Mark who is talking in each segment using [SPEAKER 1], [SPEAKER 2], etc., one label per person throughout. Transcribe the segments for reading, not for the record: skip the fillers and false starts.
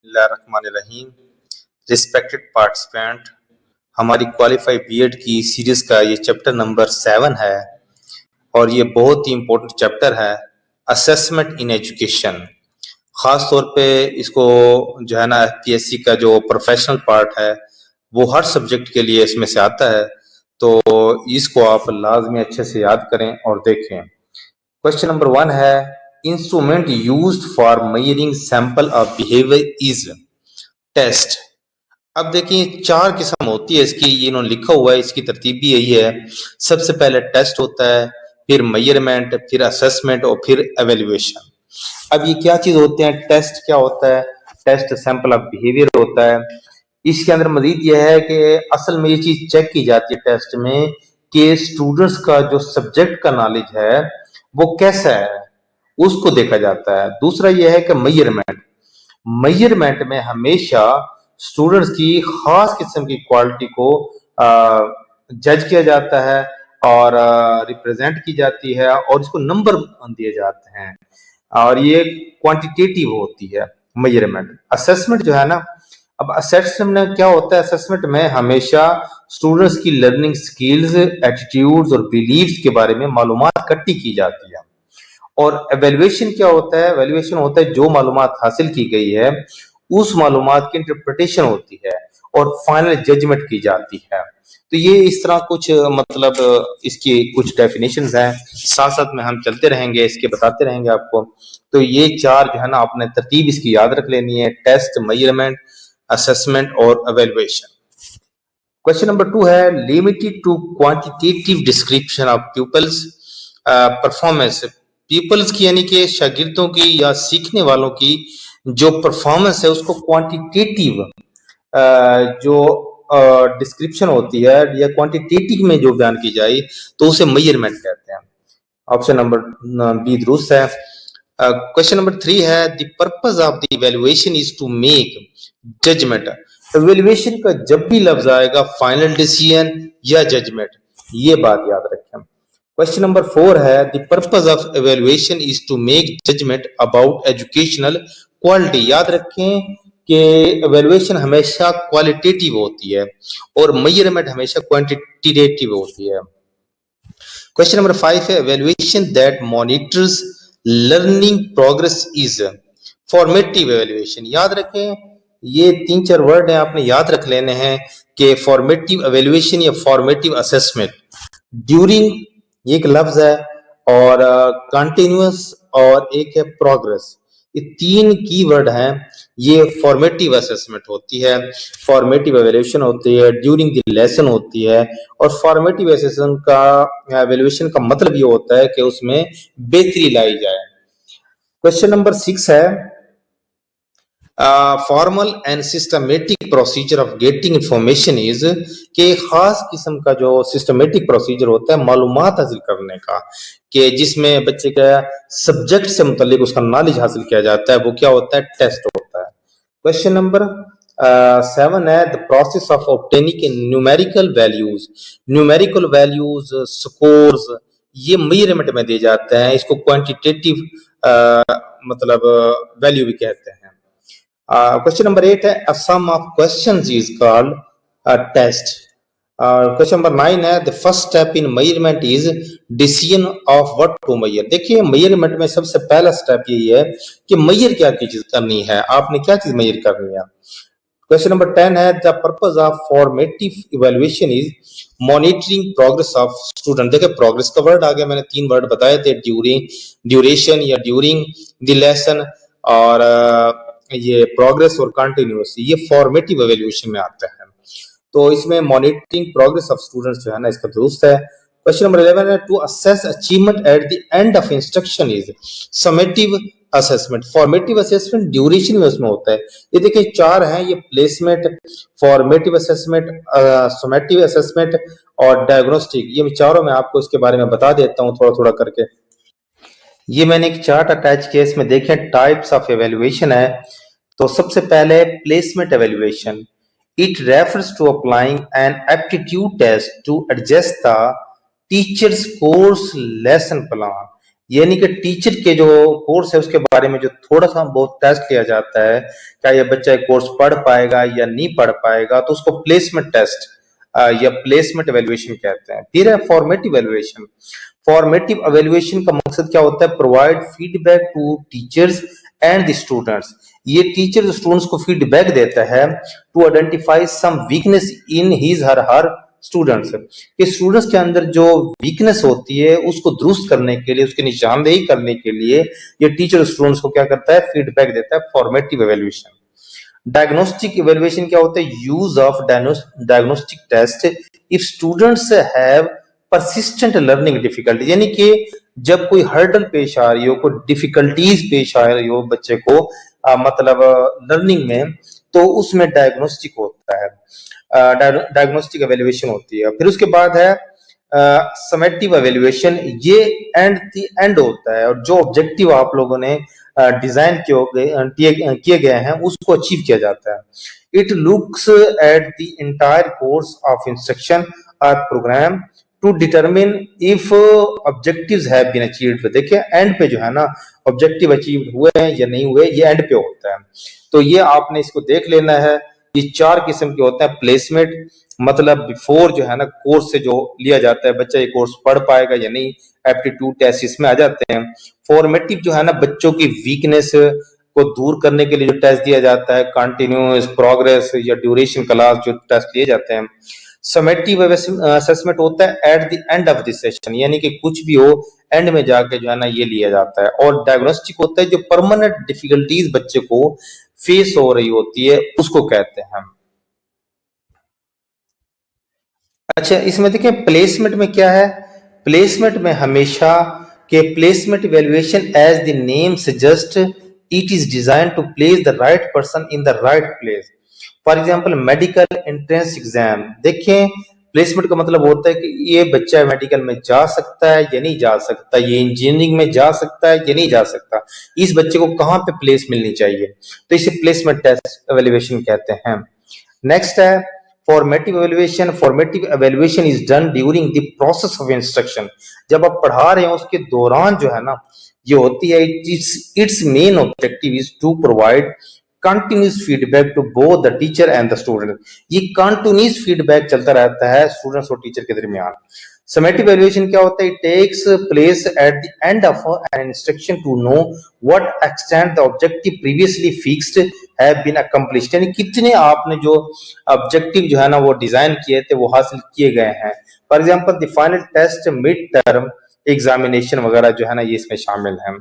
[SPEAKER 1] बिस्मिल्लाहिर्रहमानिर्रहीम। Respected participant, हमारी qualify BEd की सीरीज का ये चैप्टर नंबर 7 है और ये बहुत ही इम्पोर्टेंट चैप्टर है, असेसमेंट इन एजुकेशन। खास तौर पे इसको जो है ना एफपीएससी का जो प्रोफेशनल पार्ट है वो हर सब्जेक्ट के लिए इसमें से आता है, तो इसको आप लाजमी अच्छे से याद करें और देखें। क्वेश्चन नंबर 1 है, instrument used for measuring sample of behaviour is test. अब देखिए 4 किस्म होती है इसकी, ये इन्होंने लिखा हुआ है, इसकी तरतीब भी यही है। सबसे पहले टेस्ट होता है, फिर मेजरमेंट, फिर असेसमेंट और फिर एवेल्युएशन। अब ये क्या चीज होते हैं? टेस्ट क्या होता है? टेस्ट सैंपल ऑफ बिहेवियर होता है। इसके अंदर मजीद यह है कि असल में ये चीज चेक की जाती है टेस्ट में कि स्टूडेंट्स का जो सब्जेक्ट का नॉलेज है वो कैसा है, उसको देखा जाता है। दूसरा यह है कि मेजरमेंट में हमेशा स्टूडेंट्स की खास किस्म की क्वालिटी को जज किया जाता है और रिप्रेजेंट की जाती है और इसको नंबर दिए जाते हैं और ये क्वांटिटेटिव होती है मेजरमेंट। असेसमेंट जो है ना, अब असेसमेंट में क्या होता है? असेसमेंट में हमेशा स्टूडेंट्स की लर्निंग स्किल्स, एटीट्यूड्स और बिलीव्स के बारे में मालूमात इकट्ठी की जाती है। और एवेल्युएशन क्या होता है? एवेल्युएशन होता है जो मालूमात हासिल की गई है उस मालूमात की इंटरप्रिटेशन होती है और फाइनल जजमेंट की जाती है। तो ये इस तरह कुछ मतलब इसकी कुछ डेफिनेशंस हैं, साथ साथ में हम चलते रहेंगे, इसके बताते रहेंगे आपको। तो ये 4 जो है ना आपने तरतीब इसकी याद रख लेनी है, टेस्ट, मेजरमेंट, असेसमेंट और एवेल्युएशन। क्वेश्चन नंबर 2 है, limited to quantitative description of people's performance. People's की यानी कि शागिर्दों की या सीखने वालों की जो परफॉर्मेंस है उसको क्वांटिटेटिव जो डिस्क्रिप्शन होती है या क्वांटिटेटिव में जो बयान की जाए तो उसे मेजरमेंट कहते हैं। ऑप्शन नंबर बी दुरुस्त है। क्वेश्चन नंबर 3 है, the purpose of the evaluation is to make judgement. Evaluation का जब भी लफ्ज आएगा फाइनल डिसीजन या जजमेंट, ये बात याद रखें। क्वेश्चन नंबर 4 है, the purpose of evaluation is to make judgement about educational quality. याद रखें कि इवैल्यूएशन हमेशा क्वालिटेटिव होती है और मेजरमेंट हमेशा क्वांटिटेटिव होती है। क्वेश्चन नंबर 5 है, evaluation that monitors learning progress is formative evaluation. याद रखें ये 3-4 वर्ड हैं, आपने याद रख लेने हैं कि फॉर्मेटिव इवैल्यूएशन या फॉर्मेटिव असेसमेंट। ड्यूरिंग एक लफ्ज है और कंटिन्यूअस और एक है प्रोग्रेस। ये 3 कीवर्ड हैं, ये फॉर्मेटिव असेसमेंट होती है, फॉर्मेटिव एवेल्यूएशन होती है, ड्यूरिंग द लेसन होती है। और फॉर्मेटिव असेसमेंट का एवेल्यूएशन का मतलब ये होता है कि उसमें बेहतरी लाई जाए। क्वेश्चन नंबर 6 है, formal and systematic procedure of getting information is, के खास किस्म का जो सिस्टमेटिक प्रोसीजर होता है मालूमात हासिल करने का, कि जिसमें बच्चे का सब्जेक्ट से मुतालिक उसका नॉलेज हासिल किया जाता है, वो क्या होता है? टेस्ट होता है। क्वेश्चन नंबर 7 है, the process of obtaining numerical values. Numerical values, scores, ये मेजरमेंट में दिए जाते हैं, इसको क्वांटिटेटिव मतलब वैल्यू भी कहते हैं। क्वेश्चन नंबर 8 है, a sum of questions is called a test. Question number 9 है, the first step in measurement is decision of what to measure. देखिए मेजरमेंट में सबसे पहला स्टेप यही है कि मेजर क्या चीज करनी है, आपने क्या चीज मेजर करनी है। क्वेश्चन नंबर 10 है, the purpose of formative evaluation is monitoring progress of student. देखिए प्रोग्रेस का वर्ड आ गया, मैंने 3 वर्ड बताए थे, ड्यूरिंग, ड्यूरेशन या ड्यूरिंग द लेसन, और ये प्रोग्रेस और कंटिन्यूअस, ये फॉर्मेटिव एवेल्यूएशन में आता है। तो इसमें मॉनिटरिंग प्रोग्रेस ऑफ स्टूडेंट्स जो है ना इसका दुरुस्त है। क्वेश्चन नंबर 11 है, to assess achievement at the end of instruction is summative assessment. Formative assessment duration में उसमें होता है। ये देखिए 4 हैं, ये placement, formative assessment, summative assessment और डायग्नोस्टिक। ये चारों में आपको इसके बारे में बता देता हूँ थोड़ा थोड़ा करके। ये मैंने एक चार्ट अटैच किया, इसमें देखें टाइप्स ऑफ एवेल्युएशन है। तो सबसे पहले placement evaluation, it refers to applying an aptitude test to adjust the teacher's course lesson plan. यानी कि टीचर के जो कोर्स है उसके बारे में जो थोड़ा सा बहुत टेस्ट लिया जाता है, क्या ये बच्चा ये कोर्स पढ़ पाएगा या नहीं पढ़ पाएगा, तो उसको प्लेसमेंट टेस्ट या प्लेसमेंट एवेल्युएशन कहते हैं। फिर है फॉर्मेटिव एवेल्युएशन। फॉर्मेटिव एवेल्युएशन का मकसद क्या होता है? Provide feedback to teachers and the students. ये टीचर स्टूडेंट्स को फीडबैक देता है to identify some weakness in his her students, कि स्टूडेंट्स के अंदर जो वीकनेस होती है उसको दुरुस्त करने के लिए, उसकी निशानदेही करने के लिए ये टीचर स्टूडेंट्स को क्या करता है? फीडबैक देता है। Formative evaluation. डायग्नोस्टिक इवैल्यूएशन क्या होता है? Use of diagnostic test if students have persistent learning difficulty, यानी कि जब कोई हर्डल पेश आ रही हो, कोई डिफिकल्टीज पेश आ रही हो बच्चे को मतलब लर्निंग में, तो उसमें डायग्नोस्टिक होता है, डायग्नोस्टिक एवेल्युएशन होती है। फिर उसके बाद है समेटिव एवेल्युएशन। ये एंड होता है, और जो ऑब्जेक्टिव आप लोगों ने डिजाइन किए गए हैं उसको अचीव किया जाता है। It looks at the entire course of instruction और program to determine if objectives have been achieved. देखिए एंड पे जो है ना ऑब्जेक्टिव अचीव हुए हैं या नहीं हुए, ये एंड पे होता है। तो ये आपने इसको देख लेना है। ये 4 किस्म के होते हैं। प्लेसमेंट मतलब बिफोर जो है ना कोर्स से जो लिया जाता है, बच्चा ये कोर्स पढ़ पाएगा या नहीं, एप्टीट्यूड टेस्ट इसमें आ जाते हैं। फॉर्मेटिव जो है ना बच्चों की वीकनेस को दूर करने के लिए जो टेस्ट दिया जाता है, कंटिन्यूअस प्रोग्रेस या ड्यूरेशन क्लास जो टेस्ट लिए जाते हैं। समेटिव असेसमेंट होता है eight the end of the session, यानी कि कुछ भी हो एंड में जाके जो है ना ये लिया जाता है। और डायग्नोस्टिक होता है जो परमानेंट डिफिकल्टीज बच्चे को फेस हो रही होती है उसको कहते हैं। अच्छा, इसमें देखिए प्लेसमेंट में क्या है? प्लेसमेंट में हमेशा के placement evaluation as the name suggest it is design to place the right person in the right place. For example medical entrance exam, देखें प्लेसमेंट का मतलब होता है कि ये बच्चा मेडिकल में जा सकता है या नहीं जा सकता, ये इंजीनियरिंग में जा सकता है या नहीं जा सकता, इस बच्चे को कहाँ पे प्लेस मिलनी चाहिए, तो इसे प्लेसमेंट टेस्ट एवेल्युएशन कहते हैं। नेक्स्ट है formative evaluation. Formative evaluation is done during the process of instruction. जब आप पढ़ा रहे हैं उसके दौरान जो है ना ये होती है। Its main objective is to provide continuous feedback to both the teacher and the student. ये कंटिन्यूस फीडबैक चलता रहता है स्टूडेंट्स और टीचर के दरमियान। समेटिव एवेल्युएशन क्या होता है? It takes place at the end of an instruction to know what extent the objective previously fixed have been accomplished, यानी कितने आपने जो ऑब्जेक्टिव जो है ना वो डिजाइन किए थे वो हासिल किए गए हैं। For example the final test, mid term examination वगैरह जो है ना ये इसमें शामिल है।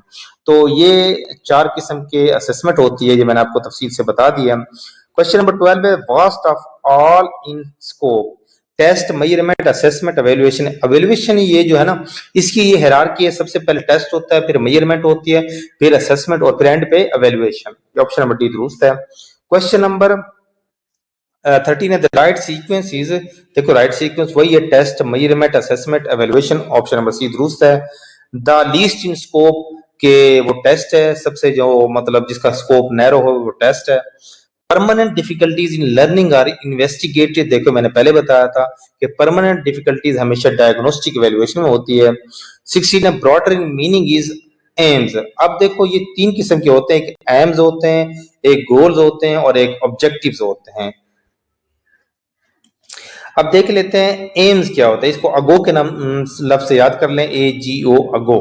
[SPEAKER 1] तो ये 4 किस्म के असेसमेंट होती है, ये मैंने आपको तफसील से बता दिया। क्वेश्चन नंबर 12 है vast of all in scope test measurement assessment evaluation. Evaluation ये जो है ना इसकी ये हायरार्की है, सबसे पहले टेस्ट होता है, फिर मेजरमेंट होती है, फिर असेसमेंट और फिर एंड पे एवेल्युएशन। ये ऑप्शन नंबर डी दुरुस्त है। क्वेश्चन नंबर 13 है द राइट सीक्वेंस इज, देखो राइट सीक्वेंस वही है test measurement assessment evaluation, option number C दुरुस्त है। द लीस्ट इन स्कोप के वो टेस्ट है, सबसे जो मतलब जिसका स्कोप नैरो हो वो टेस्ट है। Permanent difficulties in learning are investigated, देखो मैंने पहले बताया था कि परमानेंट डिफिकल्टीज हमेशा डायग्नोस्टिक इवैल्यूएशन में होती है। 16 है broader in meaning is aims. अब देखो ये 3 किस्म के होते हैं, एक एम्स होते हैं, एक गोल्स होते हैं और एक ऑब्जेक्टिव्स होते हैं। अब देख लेते हैं एम्स क्या होता है, इसको अगो के नाम लफ्ज से याद कर लें, AGO अगो।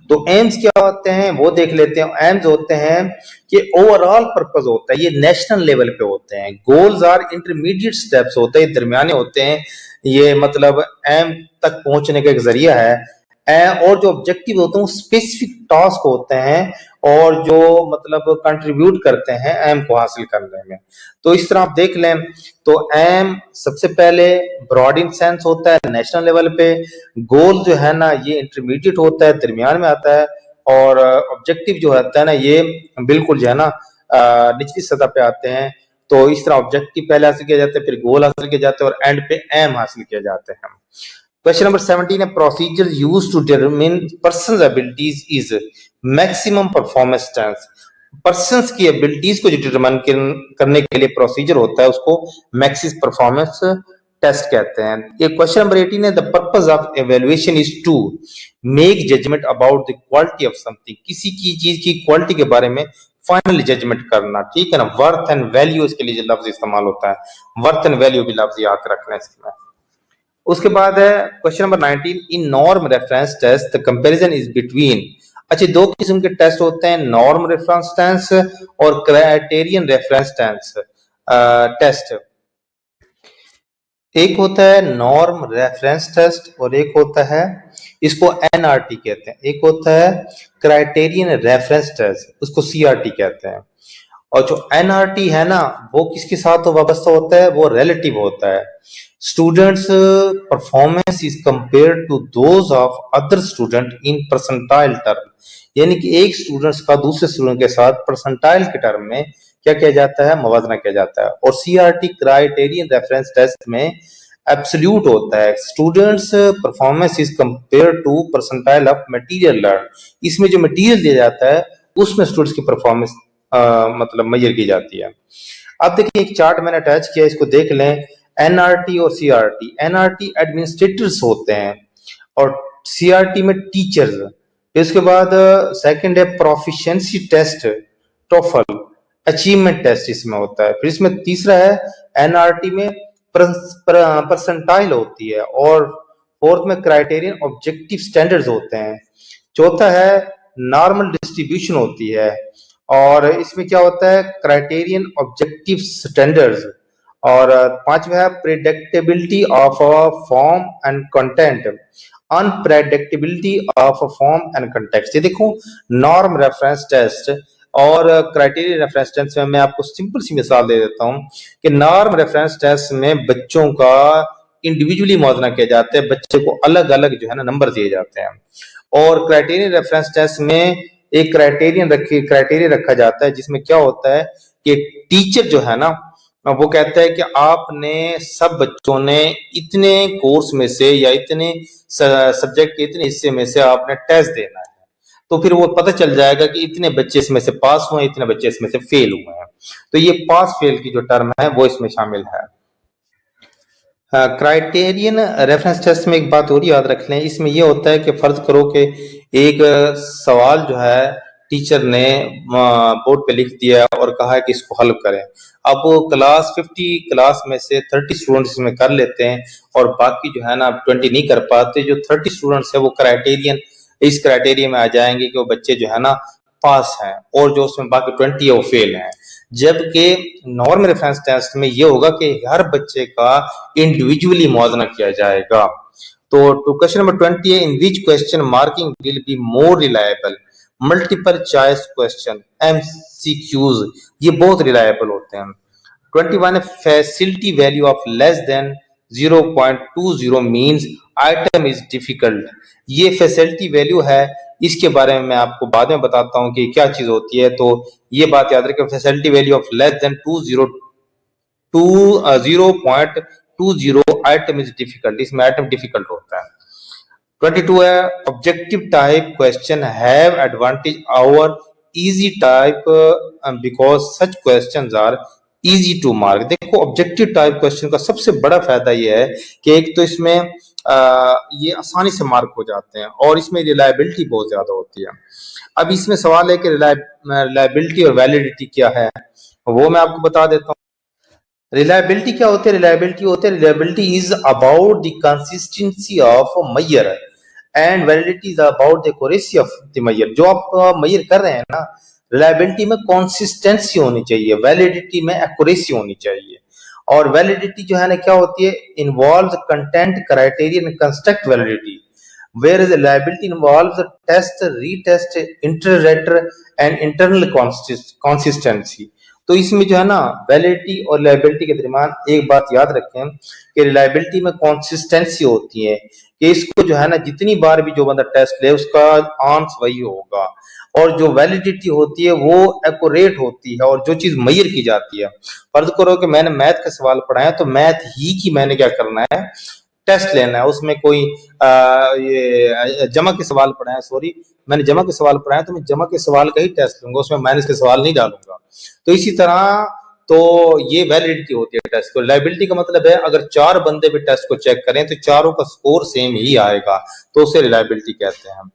[SPEAKER 1] तो एम्स क्या होते हैं वो देख लेते हैं। एम्स होते हैं कि ओवरऑल पर्पस होता है, ये नेशनल लेवल पे होते हैं। गोल्स आर इंटरमीडिएट स्टेप्स होते हैं, दरमियाने होते हैं, ये मतलब एम तक पहुंचने का एक जरिया है। और जो ऑब्जेक्टिव होते हैं वो स्पेसिफिक टास्क होते हैं और जो मतलब कंट्रीब्यूट करते हैं एम को हासिल करने में। तो इस तरह आप देख लें तो एम सबसे पहले ब्रॉड इन सेंस होता है नेशनल लेवल पे, गोल जो है ना ये इंटरमीडिएट होता है दरमियान में आता है, और ऑब्जेक्टिव जो होता है ना ये बिल्कुल जो है ना निचली सतह पे आते हैं। तो इस तरह ऑब्जेक्टिव पहले हासिल किया जाता है, फिर गोल हासिल किया जाता है और एंड पे एम हासिल किया जाते हैं। क्वेश्चन नंबर 17 है procedure used to determine person's abilities is maximum performance tests. Person's की एबिलिटीज को जो डिटरमाइन करने के लिए प्रोसीजर होता है उसको मैक्सिमम परफॉर्मेंस टेस्ट कहते हैं। ये क्वेश्चन नंबर 18 है, the purpose of evaluation is to make judgement about the quality of something, किसी की चीज की क्वालिटी के बारे में फाइनल जजमेंट करना, ठीक है ना। वर्थ एंड वैल्यू इसके लिए जो लफ्ज इस्तेमाल होता है, वर्थ एंड वैल्यू भी लफ्ज याद रखना है इसमें। उसके बाद है question number 19, in norm reference test the comparison is between. अच्छा, दो किस्म के टेस्ट होते हैं, नॉर्म रेफरेंस टेस्ट और क्राइटेरियन रेफरेंस टेस्ट। एक होता है नॉर्म रेफरेंस टेस्ट और एक होता है, इसको एनआरटी कहते हैं, एक होता है क्राइटेरियन रेफरेंस टेस्ट, उसको सीआरटी कहते हैं। और जो एनआरटी है ना, वो किसके साथ वाबस्ता होता है, वो रिलेटिव होता है। Students performance is compare to those of other student in percentile term, यानी कि एक स्टूडेंट्स का दूसरे स्टूडेंट के साथ परसेंटाइल के टर्म में क्या किया जाता है, मवाजना किया जाता है। और सीआरटी क्राइटेरियन रेफरेंस टेस्ट में एब्सोल्यूट होता है, students performance is compare to percentile of material learn, इसमें जो मटेरियल दिया जाता है उसमें स्टूडेंट्स की परफॉर्मेंस मतलब मेजर की जाती है। अब देखिए एक चार्ट मैंने अटैच किया, इसको देख लें, एनआरटी और सीआरटी। एनआरटी एडमिनिस्ट्रेटर्स होते हैं और सीआरटी में टीचर्स। इसके बाद सेकंड है proficiency test, TOEFL, achievement test इसमें होता है। फिर इसमें तीसरा है एनआरटी में परसेंटाइल होती है, और फोर्थ में क्राइटेरियन ऑब्जेक्टिव स्टैंडर्ड्स होते हैं। चौथा है नॉर्मल डिस्ट्रीब्यूशन होती है, और इसमें क्या होता है, क्राइटेरियन ऑब्जेक्टिव स्टैंडर्ड्स। और पांचवा है predictability of form and content, unpredictability of form and context. ये देखो, नॉर्म रेफरेंस टेस्ट और क्राइटेरिया रेफरेंस टेस्ट में मैं आपको सिंपल सी मिसाल दे देता हूं कि नॉर्म रेफरेंस टेस्ट में बच्चों का इंडिविजुअली मौजना किया जाता है, बच्चे को अलग अलग जो है ना नंबर दिए जाते हैं। और क्राइटेरिया रेफरेंस टेस्ट में एक क्राइटेरिया रखा जाता है, जिसमें क्या होता है कि टीचर जो है ना, वो कहता है कि आपने सब बच्चों ने इतने कोर्स में से या इतने सब्जेक्ट के इतने हिस्से में से आपने टेस्ट देना है, तो फिर वो पता चल जाएगा कि इतने बच्चे इसमें से पास हुए, इतने बच्चे इसमें से फेल हुए हैं। तो ये पास फेल की जो टर्म है वो इसमें शामिल है। क्राइटेरियन रेफरेंस टेस्ट में एक बात और याद रख लें, इसमें ये होता है कि फर्ज करो कि एक सवाल जो है टीचर ने बोर्ड पे लिख दिया और कहा है कि इसको हल करें। अब वो क्लास 50 क्लास में से 30 स्टूडेंट्स इसमें कर लेते हैं और बाकी जो है ना 20 नहीं कर पाते। जो 30 स्टूडेंट्स है वो इस क्राइटेरिया में आ जाएंगे कि वो बच्चे जो है ना पास हैं, और जो उसमें बाकी 20 है वो फेल हैं। जबकि नॉर्म रेफरेंस टेस्ट में ये होगा कि हर बच्चे का इंडिविजुअली मौजना किया जाएगा। तो क्वेश्चन नंबर 20 है, in which question marking will be more reliable, multiple choice question, MCQs, ये बहुत रिलायबल होते हैं। 21 है, facility value of less than 0.20 means item is difficult. ये फैसिलिटी वैल्यू है, इसके बारे में मैं आपको बाद में बताता हूं कि क्या चीज होती है। तो ये बात याद रखें, facility value of less than 0.20 item is difficult, इसमें आइटम डिफिकल्ट होता है। 22 है, objective type question have advantage over essay type because such questions are easy to mark. देखो, ऑब्जेक्टिव टाइप क्वेश्चन का सबसे बड़ा फायदा यह है कि एक तो इसमें ये आसानी से मार्क हो जाते हैं और इसमें रिलायबिलिटी बहुत ज्यादा होती है। अब इसमें सवाल है कि रिलायबिलिटी और वैलिडिटी क्या है, वो मैं आपको बता देता हूँ। रिलायबिलिटी क्या होती है, reliability is about the consistency of measure and validity is about the accuracy of the measure. जो आप मेजर कर रहे हैं ना, रिलायबिलिटी में कंसिस्टेंसी होनी चाहिए, वैलिडिटी में एक्यूरेसी होनी चाहिए। और वैलिडिटी जो है ना क्या होती है, involves content criterion construct validity, whereas reliability involves test, retest, iterator and internal consistency। तो इसमें जो है ना वैलिडिटी और रिलायबिलिटी के दरमियान एक बात याद रखें कि रिलायबिलिटी में कंसिस्टेंसी होती है, कि इसको जो है ना जितनी बार भी जो बंदा टेस्ट ले उसका आंसर वही होगा। और जो वैलिडिटी होती है वो एक्यूरेट होती है और जो चीज मेजर की जाती है। फर्ज करो कि मैंने मैथ का सवाल पढ़ाया तो मैथ ही की मैंने क्या करना है, टेस्ट लेना है। उसमें कोई ये जमा के सवाल पढ़ाए, सॉरी मैंने जमा के सवाल पढ़ाए तो मैं जमा के सवाल का ही टेस्ट लूंगा, उसमें माइनस के सवाल नहीं डालूंगा। तो इसी तरह तो ये वैलिडिटी होती है टेस्ट को। रिलायबिलिटी का मतलब है अगर 4 बंदे भी टेस्ट को चेक करें तो चारों का स्कोर सेम ही आएगा, तो उसे रिलायबिलिटी कहते हैं।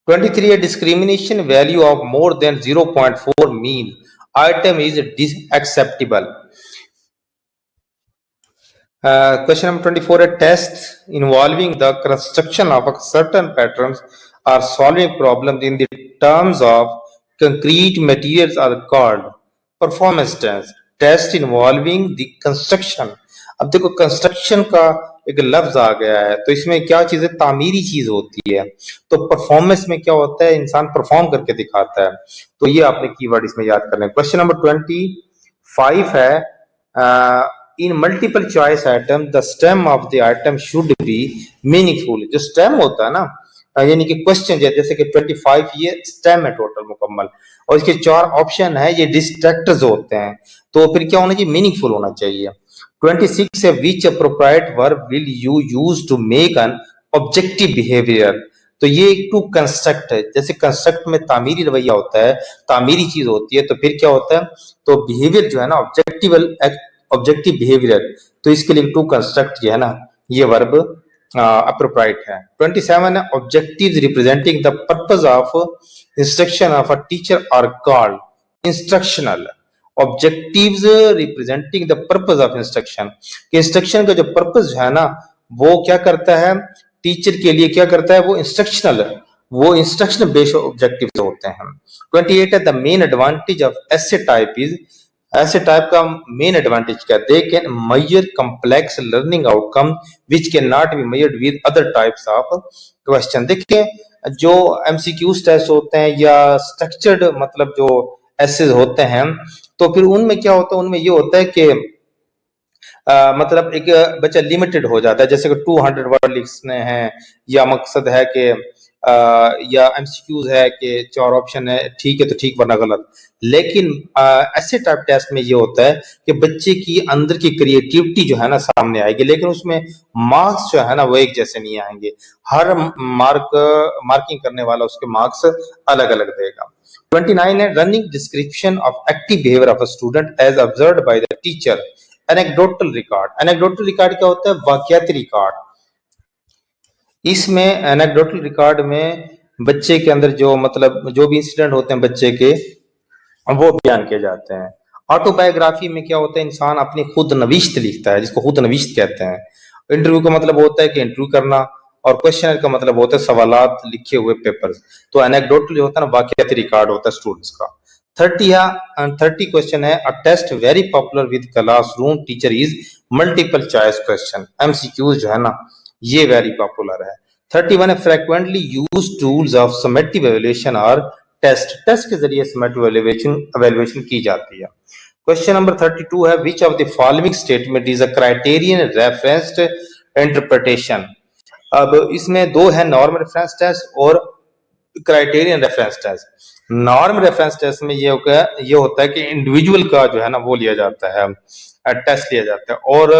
[SPEAKER 1] 23 a discrimination value of more than 0.4 mean item is acceptable. Question number 24, a test involving the construction of a certain patterns or solving problems in the terms of concrete materials are called performance test. Test involving the construction. अब देखो construction का एक लफ्ज आ गया है, तो इसमें क्या चीज है, तामीरी चीज होती है। तो परफॉर्मेंस में क्या होता है, इंसान परफॉर्म करके दिखाता है। तो ये आपने कीवर्ड इसमें याद करना है। क्वेश्चन नंबर 25 है, इन multiple choice item the stem of the item should be meaningful. जो स्टेम होता है ना, यानी कि क्वेश्चन जैसे कि 25 ये स्टेम है टोटल मुकम्मल, और इसके 4 ऑप्शन है, ये डिस्ट्रैक्टर्स होते हैं। तो फिर क्या होना चाहिए, मीनिंगफुल होना चाहिए। 26 है which appropriate verb will you use to make an objective behaviour. तो ये टू कंस्ट्रक्ट है, जैसे कंस्ट्रक्ट में तामीरी रवैया होता है, तामीरी चीज होती है, तो फिर क्या होता है, तो बिहेवियर जो है ना ऑब्जेक्टिव बिहेवियर, तो इसके लिए टू कंस्ट्रक्ट जो है ना ये वर्ब अप्रोप्रिएट है। 27 है objectives representing the purpose of instruction of a teacher are called instructional. Objectives representing the purpose of instruction, instruction का जो पर्पस है ना वो क्या करता है, टीचर के लिए क्या करता है, वो इंस्ट्रक्शनल बेस्ड ऑब्जेक्टिव्स होते हैं। 28 है द मेन एडवांटेज ऑफ ऐसे टाइप इज, ऐसे टाइप का मेन एडवांटेज क्या, they can measure complex learning outcome which can not be measured with other types of question. देखिए जो एमसीक्यूज टेस्ट होते हैं या स्ट्रक्चर्ड मतलब जो एसेज होते हैं, तो फिर उनमें क्या होता है, उनमें ये होता है कि मतलब एक बच्चा लिमिटेड हो जाता है, जैसे कि 200 वर्ड लिखने हैं, या मकसद है कि या एमसीक्यूज है कि 4 ऑप्शन है, ठीक है तो ठीक वरना गलत। लेकिन ऐसे टाइप टेस्ट में ये होता है कि बच्चे की अंदर की क्रिएटिविटी जो है ना सामने आएगी, लेकिन उसमें मार्क्स जो है ना वो एक जैसे नहीं आएंगे। हर मार्किंग करने वाला उसके मार्क्स अलग अलग देगा। 29 है running description of active behaviour of a student as observed by the teacher. Anecdotal record, anecdotal record क्या होता है, वाकयाती रिकॉर्ड। इसमें एनेक्डोटल रिकॉर्ड में बच्चे के अंदर जो मतलब जो भी इंसिडेंट होते हैं बच्चे के, वो बयान किए जाते हैं। ऑटोबायोग्राफी में क्या होता है, इंसान अपनी खुद नविश्त लिखता है, जिसको खुद नविश्त कहते हैं। इंटरव्यू का मतलब होता है कि इंटरव्यू करना, और क्वेश्चनर का मतलब होता है सवालात लिखे हुए पेपर्स। तो एनेक्डोटल जो होता है ना वाकयाती रिकॉर्ड होता है स्टूडेंट्स का। 30 क्वेश्चन है a test very popular with classroom teacher is multiple choice question. MCQs जो है ना ये वेरी पॉपुलर है। 31 है frequently used tools of summative evaluation और टेस्ट के जरिए समेटिव इवैल्यूएशन की जाती है। क्वेश्चन नंबर 32 है which of the following statement is a criterion referenced interpretation. अब इसमें 2 है, नॉर्म रेफरेंस टेस्ट और criterion reference test. Norm reference test में ये होता है कि इंडिविजुअल का जो है ना वो लिया जाता है, टेस्ट लिया जाता है, और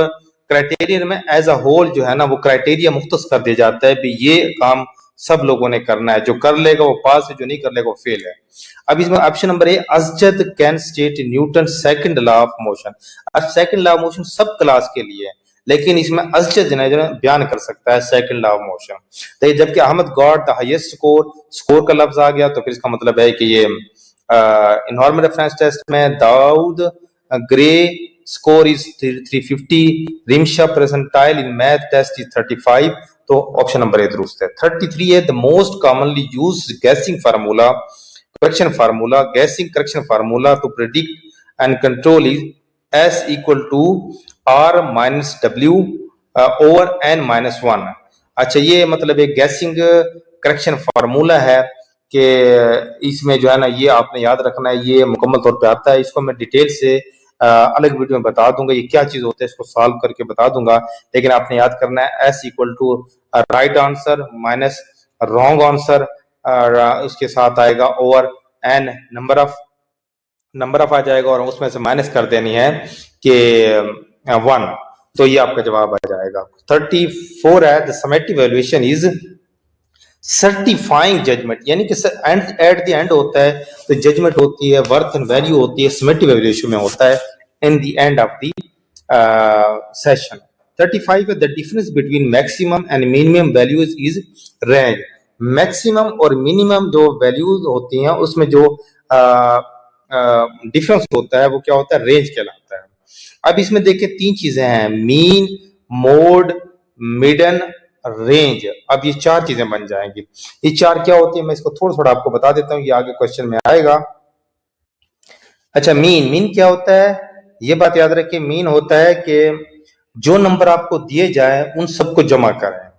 [SPEAKER 1] क्राइटेरियन में एज अ होल जो है ना वो क्राइटेरिया मुख्तस कर दिया जाता है भी ये काम सब लोगों ने करना है, जो कर लेगा वो पास है, जो नहीं कर लेगा वो फेल है। अब इसमें ऑप्शन नंबर ए अजद can state Newton second law of motion. अब सेकंड लॉ ऑफ मोशन सब क्लास के लिए है, लेकिन इसमें अजद बयान कर सकता है सेकंड लॉ ऑफ मोशन। तो जबकि Ahmed got the highest score का लफ्ज आ गया, तो फिर इसका मतलब है कि ये नॉर्मल रेफरेंस टेस्ट में Dawood grey score is 350, Rimsha percentile in math test is 35, तो ऑप्शन नंबर ए दुरुस्त है। 33 है the most commonly used guessing formula correction formula, guessing correction formula to predict and control is S equal to R minus W over N minus 1। अच्छा ये मतलब एक guessing correction formula है कि इसमें जो है ना ये आपने याद रखना है, ये मुकम्मल तौर पे आता है। इसको मैं डिटेल से अलग वीडियो में बता दूंगा ये क्या चीज होता है, इसको सॉल्व करके बता दूंगा, लेकिन आपने याद करना है S equal to right answer minus wrong answer, उसके साथ आएगा ओवर N नंबर ऑफ आ जाएगा, और उसमें से माइनस कर देनी है कि 1, तो ये आपका जवाब आ जाएगा। 34 है the summative evaluation is certifying judgement, यानी कि एट द एंड होता है तो जजमेंट होती है, वर्थ एंड वैल्यू होती है, समेटिव वैल्यूएशन में होता है in the end of the session. 35 है the difference between maximum and minimum values is range. Maximum और मिनिमम जो वैल्यूज होती हैं उसमें जो डिफरेंस होता है वो क्या होता है, रेंज कहलाता है। अब इसमें देखिए तीन चीजें हैं, मीन, मोड, मिडन, रेंज। अब ये चार चीजें बन जाएंगी। ये चार क्या होती है मैं इसको थोड़ा थोड़ा आपको बता देता हूँ, ये आगे क्वेश्चन में आएगा। अच्छा, मीन क्या होता है, ये बात याद रखिए, मीन होता है कि जो नंबर आपको दिए जाए उन सबको जमा करें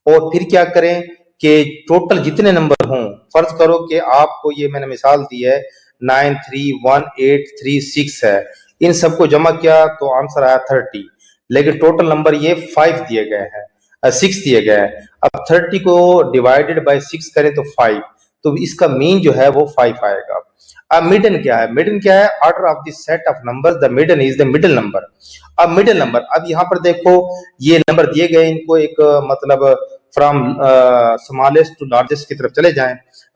[SPEAKER 1] और फिर क्या करें कि टोटल जितने नंबर हों, फर्ज करो कि आपको ये मैंने मिसाल दी है 931836 है, इन सबको जमा किया तो आंसर आया 30, लेकिन टोटल नंबर ये 5 दिए गए हैं, 6 दिए गए हैं। अब 30 को डिवाइडेड बाय 6 करें तो 5, तो इसका मीन जो है वो 5 आएगा। अब मिडन क्या है, मिडन क्या है, order of the set of numbers, the median is the middle number. अब मिडिल नंबर, अब यहाँ पर देखो ये नंबर दिए गए, इनको एक मतलब फ्रॉम स्मॉलेस्ट टू लार्जेस्ट की तरफ चले जाएं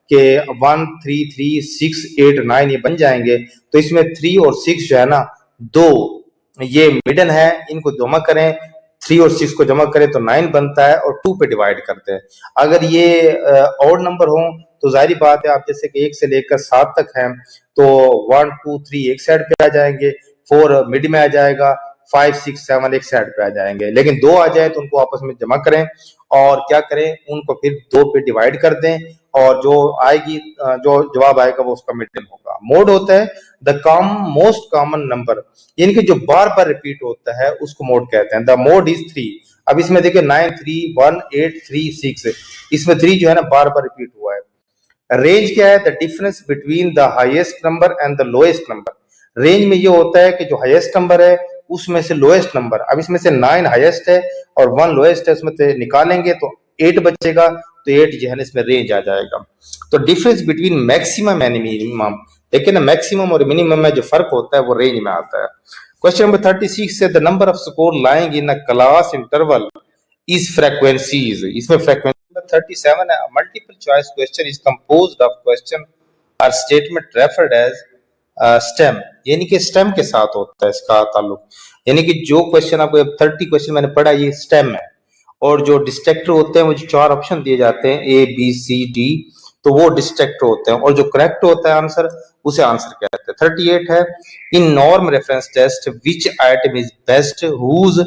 [SPEAKER 1] कि 1 3 3 6 8 9 ये बन जाएंगे, तो इसमें 3 और 6 जो है ना, दो ये मिडन है, इनको जमा करें, 3 और 6 को जमा करें तो 9 बनता है और 2 पे डिवाइड करते हैं। अगर ये ऑड नंबर हो तो जाहिर बात है, आप जैसे कि 1 से लेकर 7 तक हैं तो 1 2 3 एक साइड पे आ जाएंगे, 4 मिड में आ जाएगा, 5 6 7 एक साइड पे आ जाएंगे। लेकिन 2 आ जाए तो उनको आपस में जमा करें और क्या करें, उनको फिर 2 पे डिवाइड कर दें और जो आएगी, जो जवाब आएगा वो उसका मिडिल होगा। मोड होता है द मोस्ट कॉमन नंबर, यानी कि जो बार बार रिपीट होता है उसको मोड कहते हैं। The mode is 3। अब इसमें देखिए 9 3 1 8 3 6, इसमें 3 जो है ना बार बार रिपीट हुआ है। रेंज क्या है, the difference between the highest number and the lowest number. Range में ये होता है कि जो हाईएस्ट नंबर है उसमें से लोएस्ट नंबर, अब इसमें से 9 हाईएस्ट है और 1 लोएस्ट है, उसमें से निकालेंगे तो 8 बचेगा, तो 8 जो है ना इसमें रेंज आ जाएगा। तो difference between maximum and minimum, देखिए ना मैक्सिमम और मिनिमम में जो फर्क होता है वो रेंज में आता है। क्वेश्चन नंबर 36 से the number off score lying in a class interval is frequencies. इसमें फ्रीक्वेंसी। नंबर 37 है multiple choice question is composed of question और स्टेटमेंट रेफर्ड एज स्टेम, यानी कि स्टेम के साथ होता है इसका ताल्लुक, यानी कि जो क्वेश्चन आपको 30 क्वेश्चन मैंने पढ़ा ये स्टेम है, और जो डिस्ट्रैक्टर होते हैं वो जो 4 ऑप्शन दिए जाते हैं ए बी सी डी, तो वो डिस्ट्रैक्टर होते हैं और जो करेक्ट होता है आंसर उसे आंसर कहते हैं। 38 है in norm reference test which item is best whose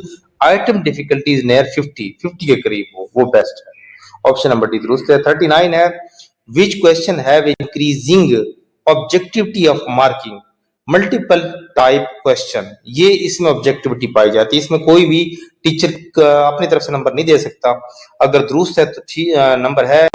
[SPEAKER 1] item difficulty is near 50 के करीब हो, वो बेस्ट है। ऑप्शन नंबर डी दुरुस्त है। 39 है which question have increasing objectivity of marking multiple type question, ये इसमें ऑब्जेक्टिविटी पाई जाती है, इसमें कोई भी टीचर अपनी तरफ से नंबर नहीं दे सकता। अगर दुरुस्त है तो नंबर है,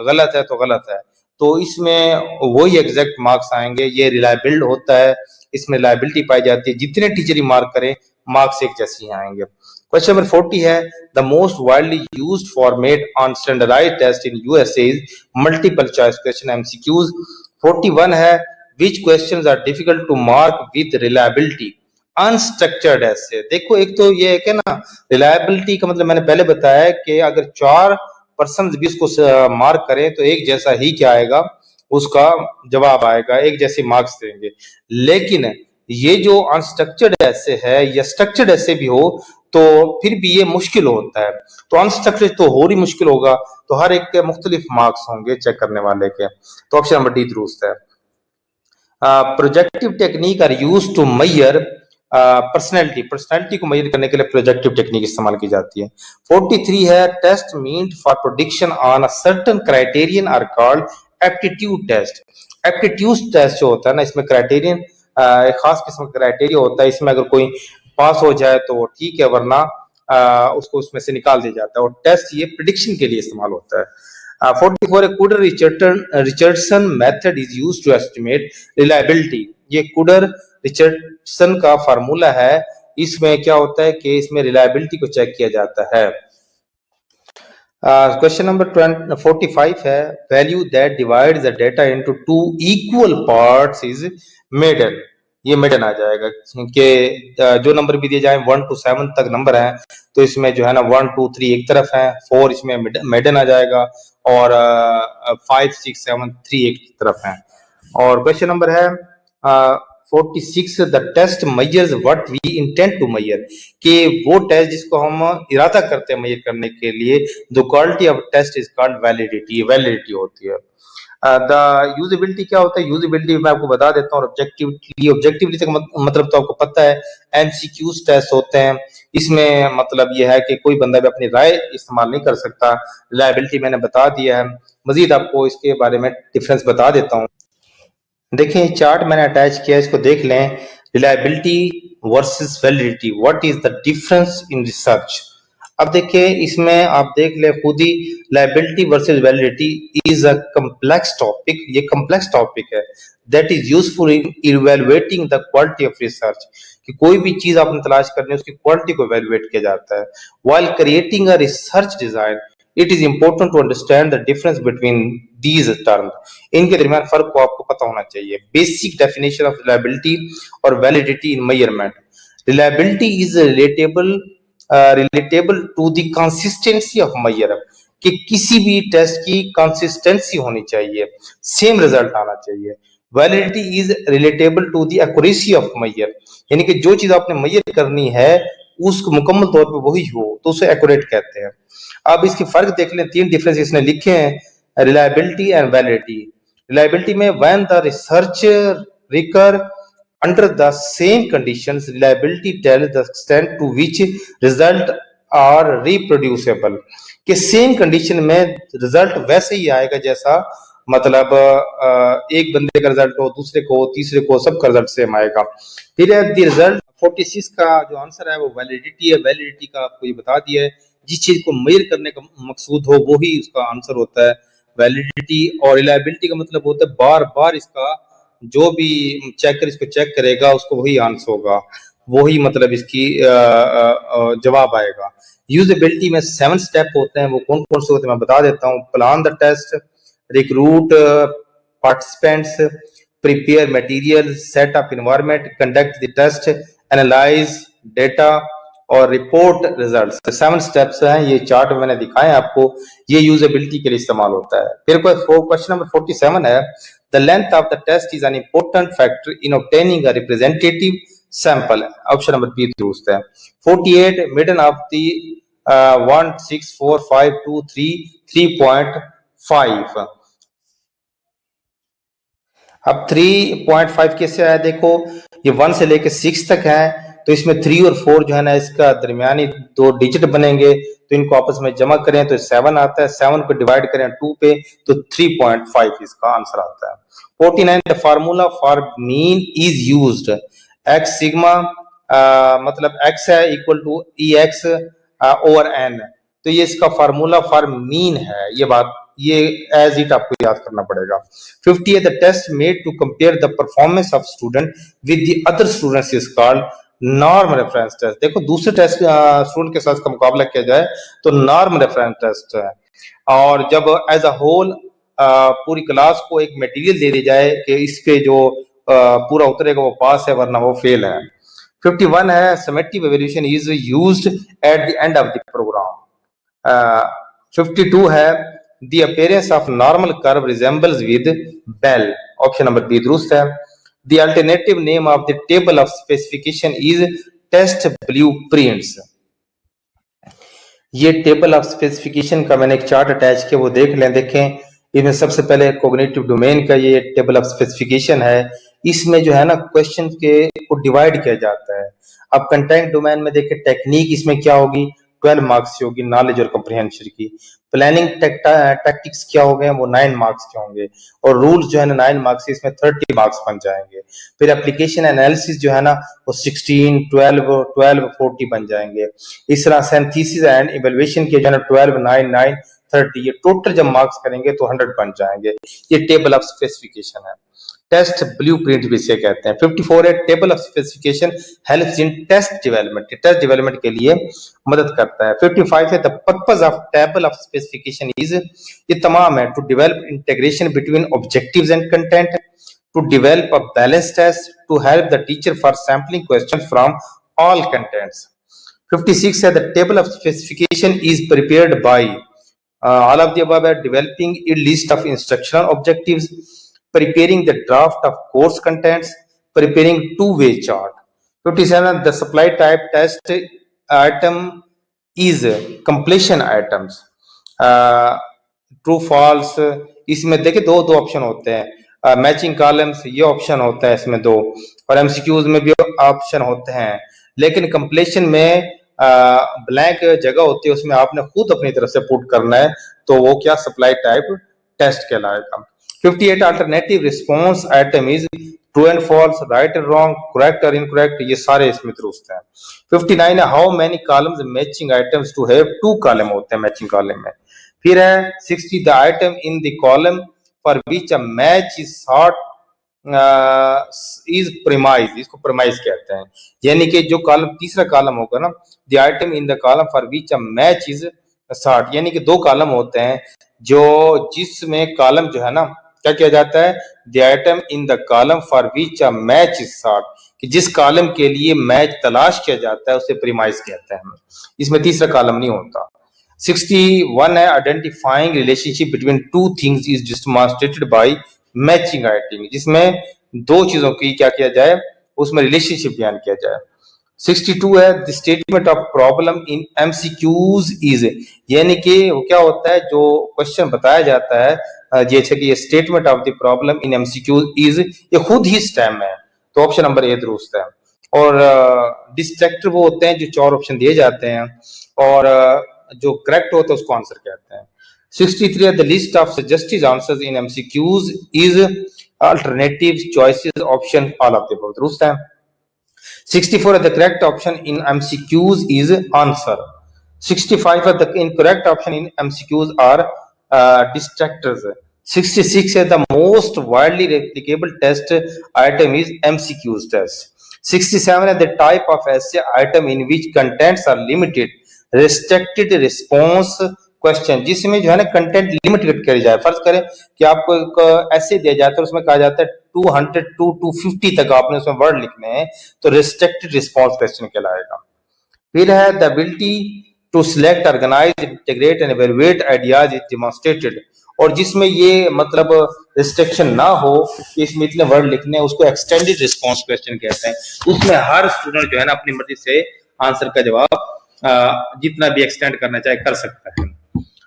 [SPEAKER 1] गलत है तो गलत है, तो इसमें वही एग्जैक्ट मार्क्स आएंगे। ये रिलायबल होता है, इसमें रिलायबिलिटी पाई जाती है, जितने टीचर ही मार्क करें मार्क्स एक जैसे ही आएंगे। क्वेश्चन नंबर 40 है the most widely used format on standardized test in USA is multiple choice question MCQs. 41 है which questions are difficult to mark with reliability unstructured ऐसे। देखो एक तो ये है कि ना रिलायबिलिटी का मतलब मैंने पहले बताया है कि अगर 4 पर्सन भी इसको मार्क करें तो एक जैसा ही क्या आएगा, उसका जवाब आएगा, एक जैसे मार्क्स देंगे। लेकिन ये जो अनस्ट्रक्चर्ड ऐसे है या स्ट्रक्चर्ड ऐसे भी हो तो फिर भी ये मुश्किल होता है, तो अनस्ट्रक्चर्ड तो और ही मुश्किल होगा, तो हर एक के मुख्तलिफ मार्क्स होंगे चेक करने वाले के। तो ऑप्शन नंबर डी दुरुस्त है। Projective technique are used to measure personality को मेजर करने के लिए प्रोजेक्टिव टेक्निक इस्तेमाल की जाती है। 43 है test meant for prediction on a certain criterion are called aptitude test. Aptitude test जो होता है ना, इसमें क्राइटेरियन एक खास किस्म का क्राइटेरिया होता है, इसमें अगर कोई पास हो जाए तो ठीक है, वरना उसको उसमें से निकाल दिया जाता है, और टेस्ट ये प्रिडिक्शन के लिए इस्तेमाल होता है। 44 Kuder Richardson method is used to estimate reliability. ये कुडर रिचर्डसन का फार्मूला है, इसमें क्या होता है कि इसमें रिलायबिलिटी को चेक किया जाता है। क्वेश्चन नंबर 45 है value that divides the data into 2 equal parts is median. ये मेडन आ जाएगा कि जो नंबर भी दिए जाए 1 to 7 तक नंबर है, तो इसमें जो है ना 1 2 3 एक तरफ है, 4 इसमें मेडन आ जाएगा और 5 6 7 3 एक तरफ है। और क्वेश्चन नंबर है 46, the test measures what we intend to measure, कि वो टेस्ट जिसको हम इरादा करते हैं मेजर करने के लिए, the quality of test is called validity, validity होती है। द यूजेबिलिटी क्या होता है? यूजेबिलिटी मैं आपको बता देता हूँ। ऑब्जेक्टिविटी, ऑब्जेक्टिविटी का मतलब तो आपको पता है, एमसीक्यूज टेस्ट होते हैं। इसमें मतलब ये है कि कोई बंदा भी अपनी राय इस्तेमाल नहीं कर सकता। रिलायबिलिटी मैंने बता दिया है, मजीद आपको इसके बारे में डिफरेंस बता देता हूँ। देखिए चार्ट मैंने अटैच किया, इसको देख लें। Reliability versus validity, what is the difference in research. अब देखिए इसमें आप देख ले खुद ही, liability versus validity is a complex topic, ये कम्प्लेक्स टॉपिक है that is useful in evaluating the quality of research, कि कोई भी चीज आपने तलाश करनी है उसकी क्वालिटी को इवैल्यूएट किया जाता है। While creating a research design it is important to understand the difference between these term, इनके दरमियान फर्क को आपको पता होना चाहिए। बेसिक डेफिनेशन ऑफ रिलायबिलिटी और validity in measurement. Reliability is relatable to the consistency of measure, कि किसी भी टेस्ट की कंसिस्टेंसी होनी चाहिए, सेम रिजल्ट आना चाहिए। Validity is relatable to the accuracy of measure, यानी कि जो चीज आपने मेजर करनी है उसको मुकम्मल तौर पे वही हो तो उसे एक्यूरेट कहते हैं। अब इसके फर्क देख लें, तीन डिफरेंस इसने लिखे हैं, रिलायबिलिटी एंड वैलिडिटी। रिलायबिलिटी में when the research recur under the same conditions, reliability tells the extent to which result are reproducible, कि सेम कंडीशन में रिजल्ट वैसे ही आएगा जैसा, मतलब एक बंदे का रिजल्ट हो, दूसरे को, तीसरे को, सबका रिजल्ट सेम आएगा। फिर है द रिजल्ट 46 का जो आंसर है वो वैलिडिटी है। वैलिडिटी का आपको ये बता दिया है, जिस चीज को मेजर करने का मकसूद हो वो ही उसका आंसर होता है वैलिडिटी। और रिलायबिलिटी का मतलब होता है बार बार इसका जो भी चेकर इसको चेक करेगा उसको वही आंसर होगा, वही मतलब इसकी जवाब आएगा। यूजेबिलिटी में 7 स्टेप होते हैं, वो कौन कौन से होते हैं मैं बता देता हूँ। Plan the test, recruit participants, prepare material, set up environment, conduct the test, analyse data और रिपोर्ट रिजल्ट्स। 7 स्टेप्स हैं, ये चार्ट मैंने दिखाए आपको, ये यूजेबिलिटी के लिए इस्तेमाल होता है। फिर कोई क्वेश्चन नंबर 47 है, the length of the test is an important factor in obtaining a representative sample, option number B दुरुस्त है। 48 midden of the 1 6 4 5 2 3 3.5। अब 3.5 कैसे आया, देखो ये 1 से लेके 6 तक है, तो इसमें 3 और 4 जो है ना इसका दरमियानी 2 डिजिट बनेंगे, तो इनको आपस में जमा करें तो 7 आता है, 7 को डिवाइड करें 2 पे तो 3.5 इसका आंसर आता है। 49 the formula for mean is used, x sigma मतलब x है equal to ex over n, तो ये इसका फार्मूला फॉर मीन है, ये बात ये एज इट आपको याद करना पड़ेगा। 50 the test made to compare the performance of student with the other students is called norm reference test. देखो दूसरे टेस्ट स्टूडेंट के साथ का मुकाबला किया जाए तो नॉर्म रेफरेंस टेस्ट है। और जब एज अ होल पूरी क्लास को एक मटेरियल दे दी जाए कि इस पे जो पूरा उतरेगा वो पास है वरना वो फेल है। 51 है, summative evaluation is used at the end of the programme. 52 है, the appearance of normal curve resembles with bell, option number B दुरुस्त है। The alternative name of the table of specification is test blueprints. ये table of specification का मैंने एक chart attach किया, वो देख लें। देखें इसमें सबसे पहले कॉग्निटिव डोमेन का ये टेबल ऑफ स्पेसिफिकेशन है, इसमें जो है ना क्वेश्चन के को डिवाइड किया जाता है। अब कंटेंट डोमेन में देखें टेक्निक इसमें क्या होगी, 12 मार्क्स की होगी, नॉलेज और कम्प्रिहेंशन की। प्लानिंग टैक्टिक्स क्या हो गए, वो 9 मार्क्स के होंगे, और रूल्स जो है ना 9 मार्क्स से इसमें 30 मार्क्स बन जाएंगे। फिर एप्लीकेशन एनालिसिस जो है ना वो 16 12 40 बन जाएंगे। इस तरह सिंथेसिस एंड इवैल्यूएशन के जो है ना 12 9 9 30, ये टोटल जब मार्क्स करेंगे तो 100 बन जाएंगे। ये टेबल ऑफ स्पेसिफिकेशन है, टेस्ट ब्लूप्रिंट भी इसे कहते हैं। 54 है, table of specification helps in test development, test development के लिए मदद करता है। 55 है, the purpose of table of specification is, ये तमाम है, to develop integration between objectives and content, to develop a balanced test to help the teacher for sampling questions from all contents. 56 है the table of specification is prepared by all of the above are developing a list of instructional objectives, preparing the draft of course contents, preparing two-way chart. 57 the supply type test item is completion items. True false इसमें देखिए दो दो option होते हैं, matching columns ये option होता है इसमें दो, और एमसीक्यूज में भी ऑप्शन होते हैं, लेकिन कंप्लीशन में ब्लैंक जगह होती है, उसमें आपने खुद अपनी तरफ से पुट करना है, तो वो क्या सप्लाई टाइप टेस्ट कहलाएगा. 58 alternative response item is true and false, right and wrong, correct और इनकरेक्ट, ये सारे इसमें दुरुस्त हैं. 59 how many columns matching items to have, two column होते हैं मैचिंग कॉलम में. फिर है 60 the item in the column for which a match is sought is premise, इसको प्रीमाइज कहते हैं, यानी कि जो कॉलम तीसरा कॉलम होगा ना, the item in the column for which a match is sort, यानी कि दो कॉलम होते हैं जो जिसमें कॉलम जो है ना क्या किया जाता है, the item in the column for which a match is sort, कि जिस कॉलम के लिए मैच तलाश किया जाता है उसे प्रीमाइज कहते हैं, इसमें तीसरा कॉलम नहीं होता. 61 है identifying relationship between two things is demonstrated by matching item, जिसमें दो चीजों की क्या किया जाए, उसमें रिलेशनशिप बयान किया जाए. 62 है the statement of problem in MCQs is, यानी कि वो क्या होता है जो क्वेश्चन बताया जाता है जैसे कि ये statement of the problem in MCQs is, ये खुद ही स्टेम है, तो ऑप्शन नंबर ए दुरुस्त है. और डिस्ट्रैक्टर वो होते हैं जो चार ऑप्शन दिए जाते हैं, और जो करेक्ट होता है उसको आंसर कहते हैं. 63 the list of suggested answers in MCQs is alternatives choices option all of the above, दुरुस्त है. 64 the correct option in MCQs is answer. 65 the incorrect option in MCQs are distractors. 66 the most widely replicable test item is MCQs test. 67 the type of essay item in which contents are limited, restricted response question, जिसमें जो है ना content limit करी जाए. फर्ज करें कि आपको एक ऐसे दिया जाता है, उसमें कहा जाता है 200 to 250 तक आपने उसमें वर्ड लिखने हैं, तो रिस्ट्रिक्टेड रिस्पॉन्स क्वेश्चन कहलाएगा. फिर है the ability to select, organise, integrate and evaluate ideas is demonstrated, और जिसमें ये मतलब रिस्ट्रिक्शन ना हो कि इसमें इतने वर्ड लिखने हैं, उसको एक्सटेंडेड रिस्पॉन्स क्वेश्चन कहते हैं. उसमें हर स्टूडेंट जो है ना अपनी मर्जी से आंसर का जवाब जितना भी एक्सटेंड करना चाहे कर सकता है.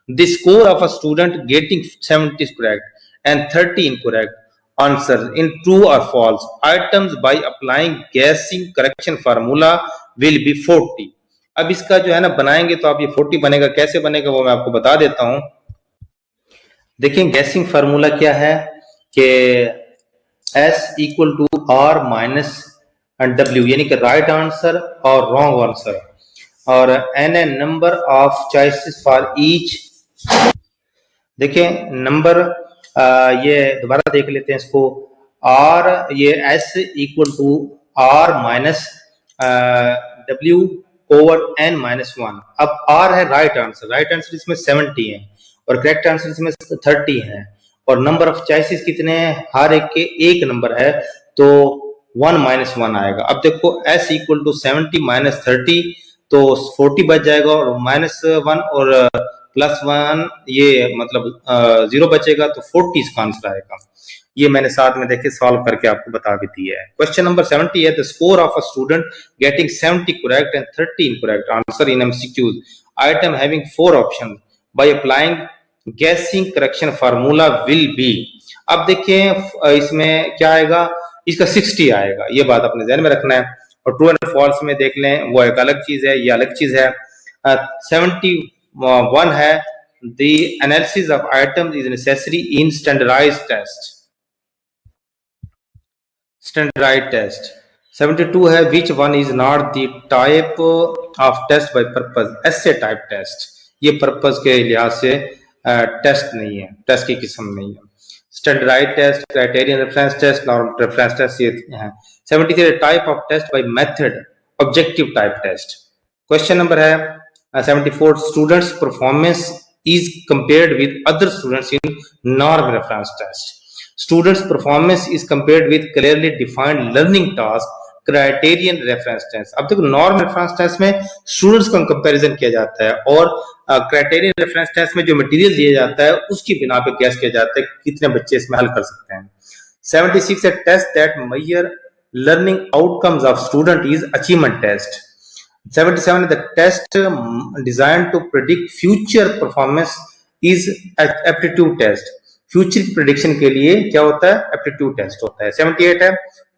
[SPEAKER 1] The score of a student getting 70 correct and 30 incorrect answers in true or false items by applying guessing correction formula will be 40. अब इसका जो है ना बनाएंगे तो आप ये 40 बनेगा, कैसे बनेगा वो मैं आपको बता देता हूं. देखिए गैसिंग फार्मूला क्या है कि S equal to R minus W, यानी कि राइट आंसर और रॉन्ग आंसर, और n number of choices for each. देखिए नंबर ये दोबारा देख लेते हैं इसको, R ये S equal to R minus W over N minus 1. अब R है राइट आंसर इसमें 70 है और करेक्ट आंसर इसमें 30 है, और नंबर ऑफ चॉइसेस कितने हैं, हर एक के एक नंबर है, तो 1 माइनस 1 आएगा. अब देखो S इक्वल टू 70 माइनस 30, तो 40 बच जाएगा, और माइनस 1 और प्लस 1 ये मतलब 0 बचेगा, तो 40 इसका आंसर आएगा. ये मैंने साथ में देखिए सॉल्व करके आपको बता भी दिया है. क्वेश्चन नंबर 70 है the score of a student getting 70 correct and 30 incorrect answer in MCQs atom having 4 option by applying guessing correction formula will be. अब देखिए इसमें क्या आएगा, इसका 60 आएगा, ये बात अपने ध्यान में रखना है. और ट्रू एंड फॉल्स में देख लें वो एक अलग चीज है, ये अलग चीज है. 71 है the analysis of items is necessary in standardized test. 72 है which one is not the type of test by purpose, essay type test, ये पर्पस के लिहाज से टेस्ट नहीं है, टेस्ट की किस्म नहीं है. Standardised test, criterion reference test, norm reference test ये है. 73 type of test by method, objective type test. Question number है 74 students performance is compared with other students in norm reference test. Students performance is compared with clearly defined learning task criterion reference test. अब देखो norm reference test में students का comparison किया जाता है और criterion reference test में जो मटेरियल दिया जाता है उसकी बिना पे गैस किया जाता है कितने बच्चे इसमें हल कर सकते हैं। 76 a test that measure learning outcomes of student is achievement test. 77 the test designed to predict future performance is aptitude test. Future prediction के लिए क्या होता है, एप्टीट्यूड टेस्ट होता है। 78 है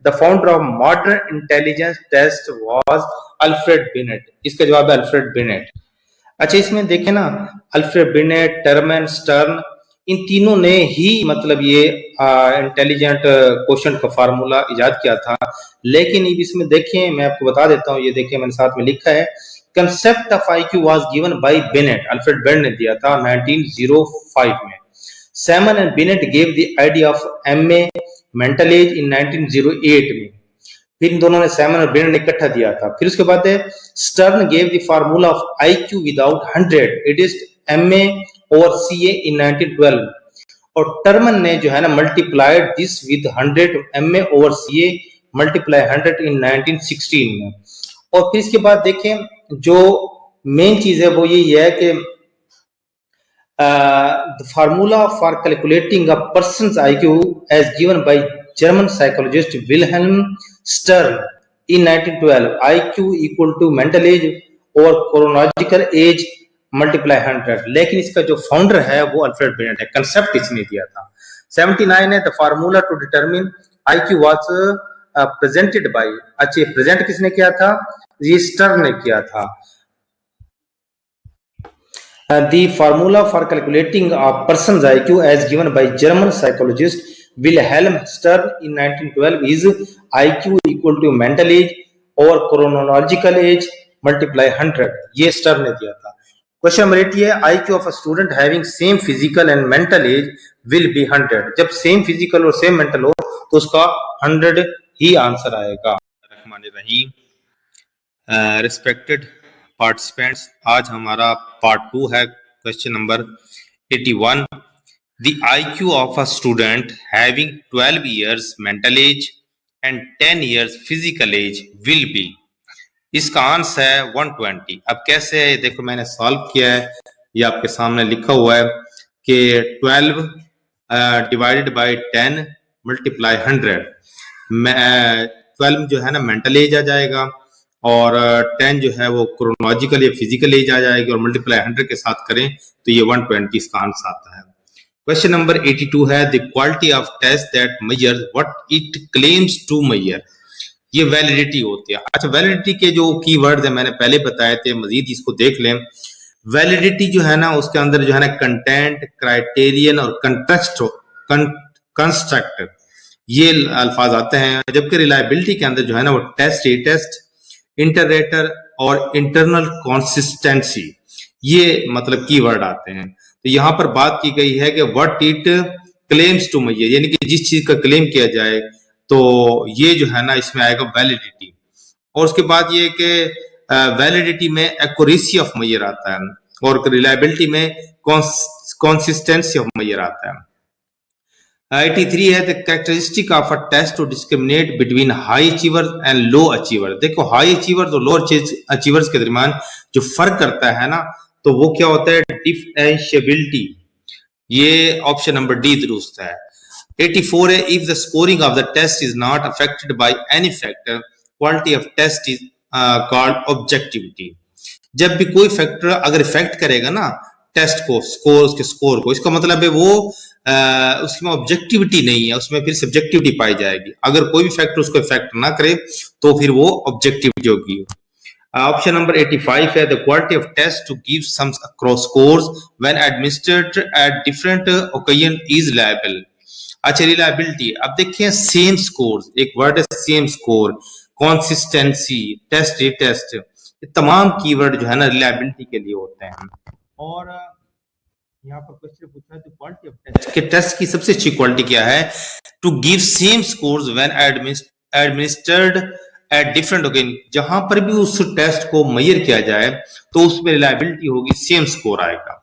[SPEAKER 1] the founder of modern intelligence test was Alfred Binet. इसका जवाब है अल्फ्रेड बिनेट। अच्छा इसमें देखें ना, अल्फ्रेड बिनेट, टर्मन, स्टर्न, इन तीनों ने ही मतलब ये इंटेलिजेंट क्वेश्चन का फार्मूला इजाद किया था। लेकिन इसमें देखें, मैं आपको बता देता हूँ, ये देखिए मैंने साथ में लिखा है, concept of IQ was given by Binet, Alfred Binet ने दिया था 1905 में। Simon and Binet gave the idea of MA mental age in 1908 में। फिर इन दोनों ने, सैमन और बिनेट ने इकट्ठा दिया था। फिर उसके बाद है stern gave the formula of IQ without 100 it is MA over CA इन 1912। और टर्मन ने जो है ना multiplied this with 100 MA over CA multiply 100 इन 1916 में। और फिर इसके बाद देखें जो मेन चीज है वो यही है कि the formula for calculating a person's IQ as given by German psychologist Wilhelm Stern in 1912, IQ equal to mental age or chronological age multiply 100। लेकिन इसका जो फाउंडर है वो अल्फ्रेड बिनेट है, कंसेप्ट इसने दिया था। 79 है the formula to determine IQ was presented by, अच्छा प्रेजेंट किसने किया था, ये स्टर्न ने किया था। The formula for calculating a person's IQ as given by German psychologist Wilhelm Stern in 1912 is IQ equal to mental age or chronological age multiply 100। ये stern ने दिया था। क्वेश्चन नंबर 80 है IQ of a student having same physical and mental age will be 100। जब same physical और same mental हो तो उसका 100 ही आंसर आएगा। रहमानिर्रहीम, रिस्पेक्टेड पार्टिसिपेंट्स, आज हमारा पार्ट 2 है। Question number 81, the IQ of a student having 12 years mental age and 10 years physical age will be. इसका आंसर है 120। अब कैसे है, देखो मैंने सॉल्व किया है, ये आपके सामने लिखा हुआ है कि 12 डिवाइडेड बाय 10 मल्टीप्लाई 100। 12 जो है ना मेंटल एज आ जाएगा और 10 जो है वो क्रोनोलॉजिकल या फिजिकल एज आ जाएगी और मल्टीप्लाई 100 के साथ करें तो ये 120 इसका आंसर आता है। क्वेश्चन नंबर 82 है the quality of test that measures what it claims to measure. ये वैलिडिटी होती है। अच्छा वैलिडिटी के जो कीवर्ड्स है मैंने पहले बताए थे, मजीद इसको देख लें। वैलिडिटी जो है ना उसके अंदर जो है ना कंटेंट, क्राइटेरियन और कंस्ट्रक्ट ये अल्फाज आते हैं, जबकि रिलायबिलिटी के अंदर जो है ना वो टेस्ट, ए टेस्ट, इंटररेटर और इंटरनल कंसिस्टेंसी ये मतलब कीवर्ड आते हैं। तो यहाँ पर बात की गई है कि what it claims to measure, यानी कि जिस चीज का क्लेम किया जाए तो ये जो है ना इसमें आएगा वैलिडिटी। और उसके बाद ये कि वैलिडिटी में एक्यूरेसी ऑफ मेजर आता है और रिलायबिलिटी में कंसिस्टेंसी ऑफ मेजर आता है। 83 है the characteristic of a test to discriminate between high achievers and low achievers. देखो हाई अचीवर्स और लो अचीवर्स के दरमियान जो फर्क करता है ना तो वो क्या होता है, डिफरेंशिएबिलिटी। ये ऑप्शन नंबर डी दुरुस्त है। 84 है if the scoring of the test is not affected by any factor quality of test is called objectivity. जब भी कोई फैक्टर अगर इफेक्ट करेगा ना टेस्ट को, उसके स्कोर को, इसका मतलब है वो उसमें ऑब्जेक्टिविटी नहीं है, उसमें फिर सब्जेक्टिविटी पाई जाएगी। अगर कोई भी फैक्टर उसको इफेक्ट ना करे तो फिर वो ऑब्जेक्टिविटी होगी। ऑप्शन नंबर 85 है the quality of test to give some cross scores when administrated at different occasion is reliable. अच्छा रिलायबिलिटी, अब देखिए सेम स्कोर्स, एक वर्ड है सेम स्कोर, कंसिस्टेंसी, टेस्ट, ये टेस्ट, ये तमाम कीवर्ड जो है ना रिलायबिलिटी के लिए होते हैं। और यहाँ पर क्वेश्चन पूछा है क्वालिटी ऑफ टेस्ट के टेस्ट की सबसे अच्छी क्वालिटी क्या है, to give same scores when administered at different occasion. जहां पर भी उस टेस्ट को मेजर किया जाए तो उसमें रिलायबिलिटी होगी, सेम स्कोर आएगा।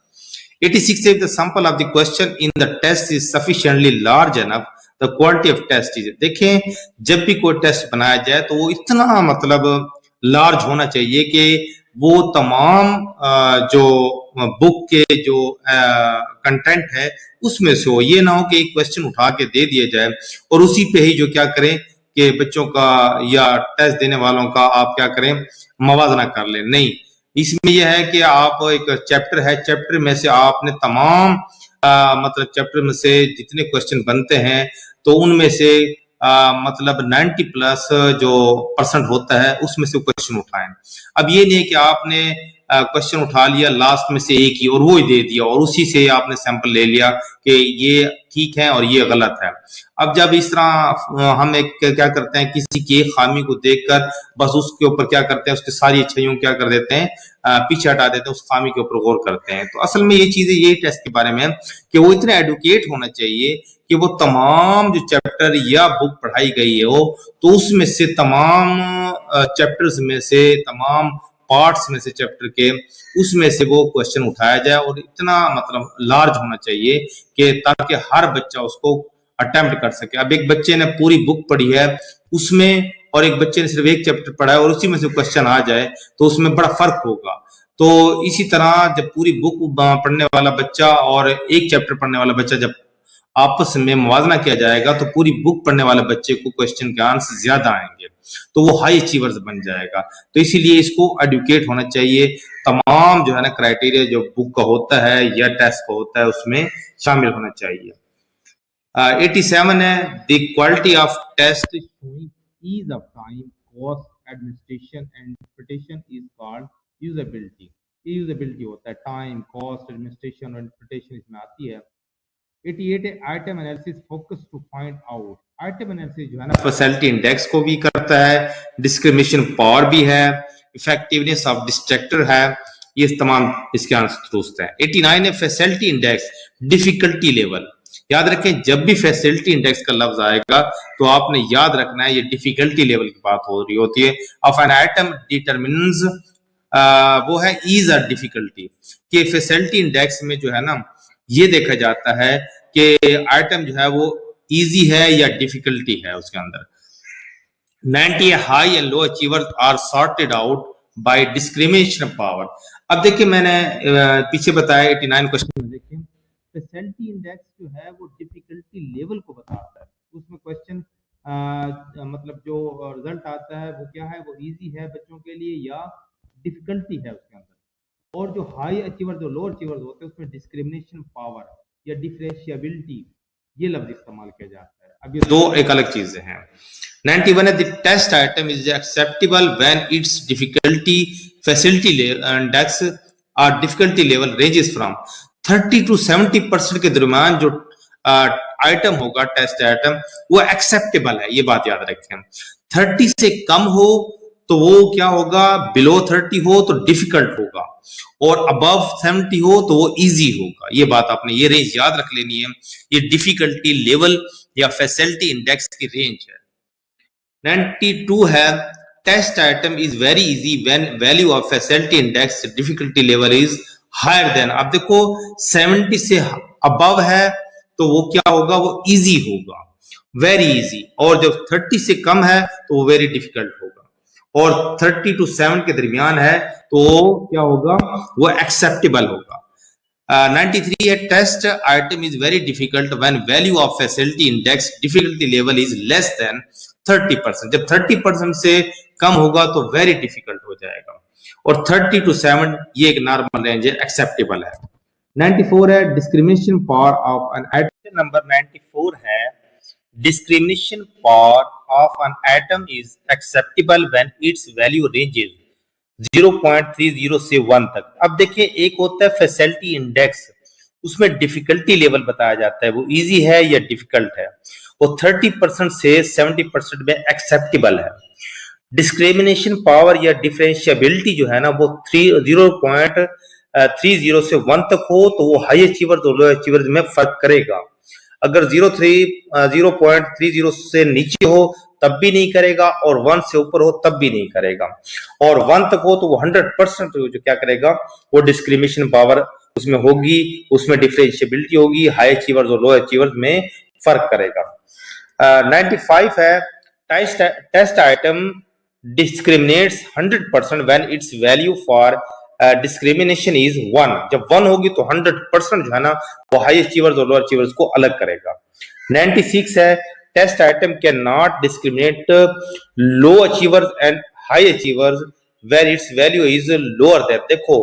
[SPEAKER 1] 86 says the sample of the question in the test is sufficiently large enough, the quality of test is। देखें जब भी कोई टेस्ट बनाया जाए तो वो इतना मतलब लार्ज होना चाहिए कि वो तमाम जो बुक के जो कंटेंट है उसमें से हो। ये ना हो कि एक क्वेश्चन उठा के दे दिया जाए और उसी पे ही जो क्या करें कि बच्चों का या टेस्ट देने वालों का आप क्या करें मवाजना कर लें। नहीं, इसमें यह है कि आप एक चैप्टर है, चैप्टर में से आपने तमाम मतलब चैप्टर में से जितने क्वेश्चन बनते हैं तो उनमें से मतलब 90+ जो % होता है उसमें से क्वेश्चन उठाएं। अब ये नहीं कि आपने क्वेश्चन उठा लिया लास्ट में से एक ही और वो ही दे दिया और उसी से आपने सैंपल ले लिया कि ये ठीक है और ये गलत है। अब जब इस तरह हम एक क्या करते हैं किसी की एक खामी को देखकर बस उसके ऊपर क्या करते हैं उसकी सारी अच्छाइयों क्या कर देते हैं पीछे हटा देते हैं, उस खामी के ऊपर गौर करते हैं। तो असल में ये चीजें यही टेस्ट के बारे में है कि वो इतना एडुकेट होना चाहिए कि वो तमाम जो चैप्टर या बुक पढ़ाई गई है हो तो उसमें से तमाम चैप्टर्स में से तमाम पार्ट्स में से चैप्टर के उसमें से वो क्वेश्चन उठाया जाए और इतना मतलब लार्ज होना चाहिए कि ताकि हर बच्चा उसको अटेम्प्ट कर सके। अब एक बच्चे ने पूरी बुक पढ़ी है उसमें और एक बच्चे ने सिर्फ एक चैप्टर पढ़ा है और उसी में से क्वेश्चन आ जाए तो उसमें बड़ा फर्क होगा। तो इसी तरह जब पूरी बुक पढ़ने वाला बच्चा और एक चैप्टर पढ़ने वाला बच्चा जब आपस में मुवाजना किया जाएगा तो पूरी बुक पढ़ने वाले बच्चे को क्वेश्चन के आंसर ज्यादा आएंगे तो वो हाई अचीवर्स बन जाएगा। तो इसीलिए इसको एडुकेट होना चाहिए, तमाम जो है ना क्राइटेरिया जो बुक का होता है या टेस्ट का होता है उसमें शामिल होना चाहिए। 87 है the quality of test showing ease of time cost administration and interpretation is called usability. Usability होता है टाइम कॉस्ट एडमिनिस्ट्रेशन और इंटरप्रिटेशन इसमें आती है। 88 है item analysis focus to find out. Item analysis जो है ना फैसिलिटी इंडेक्स को भी करता है, डिस्क्रिमिनेशन पावर भी है, इफेक्टिवनेस ऑफ डिस्ट्रैक्टर है, ये तमाम इसके आंसर दुरुस्त है। 89 है फैसिलिटी इंडेक्स डिफिकल्टी लेवल। याद रखें जब भी फैसिलिटी इंडेक्स का लफ्ज आएगा तो आपने याद रखना है ये डिफिकल्टी लेवल की बात हो रही होती है। ऑफ एन आइटम डिटरमिन्स वो है ईज और डिफिकल्टी कि फैसिलिटी इंडेक्स में जो है ना ये देखा जाता है कि आइटम जो है वो इजी है या डिफिकल्टी है उसके अंदर। 90 high and low achievers are sorted out by discrimination power. अब देखिए मैंने पीछे बताया 89 क्वेश्चन में देखिए फैसिलिटी इंडेक्स जो है वो डिफिकल्टी लेवल को बताता है। उसमें क्वेश्चन मतलब जो रिजल्ट आता है वो क्या है, वो इजी है बच्चों के लिए या डिफिकल्टी है उसके अंदर। और जो हाई अचीवर जो लो अचीवर्स होते हैं उसमें डिस्क्रिमिनेशन पावर या डिफरेंशिएबिलिटी ये लफ्ज इस्तेमाल किया जाता है। अब ये दो एक अलग चीजें हैं। 91 है the test item is acceptable when its difficulty facility index और difficulty level ranges from 30 to 70% के दरमियान जो आइटम होगा टेस्ट आइटम वो एक्सेप्टेबल है, ये बात याद रखें। 30 से कम हो तो वो क्या होगा, बिलो 30 हो तो डिफिकल्ट होगा और अबव 70 हो तो वो इजी होगा। ये बात आपने ये रेंज याद रख लेनी है, ये डिफिकल्टी लेवल या फैसिलिटी इंडेक्स की रेंज है। 92 है test item is very easy when value of facility index difficulty level is higher than. अब देखो 70 से अबव है तो वो क्या होगा, वो इजी होगा, वेरी इजी, और जब 30 से कम है तो वो वेरी डिफिकल्ट होगा, और 30 to 7 के दरमियान है तो क्या होगा, वो एक्सेप्टेबल होगा। 93 है test item is very difficult when value of facility index difficulty level is less than 30%। जब 30% से कम होगा तो वेरी डिफिकल्ट हो जाएगा, और 30 to 7 ये एक नॉर्मल रेंज है, एक्सेप्टेबल है। 94 है discrimination power of an item. Number 94 है discrimination power of an atom is acceptable when its value ranges 0.30 से 1 तक। अब देखिए एक होता है फैसिलिटी इंडेक्स, उसमें डिफिकल्टी लेवल बताया जाता है वो इजी है या डिफिकल्ट है, वो 30% से 70% में एक्सेप्टेबल है। डिस्क्रिमिनेशन पावर या डिफरेंशिएबिलिटी जो है ना वो 0.30 से 1 तक हो तो वो हाई अचीवर्स और लो अचीवर्स में फर्क करेगा। अगर 0.30 से नीचे हो तब भी नहीं करेगा, और 1 से ऊपर हो तब भी नहीं करेगा, और 1 तक हो तो वो 100% जो क्या करेगा वो डिस्क्रिमिनेशन पावर उसमें होगी, उसमें डिफरेंशिएबिलिटी होगी, हाई अचीवर्स और लो अचीवर्स में फर्क करेगा। 95 है test item discriminates 100% when its value for discrimination is 1। जब 1 होगी तो 100% जो है ना वो हाई अचीवर्स और लो अचीवर्स को अलग करेगा। 96 है test item can not discriminate low achievers and high achievers where its value is lower than. देखो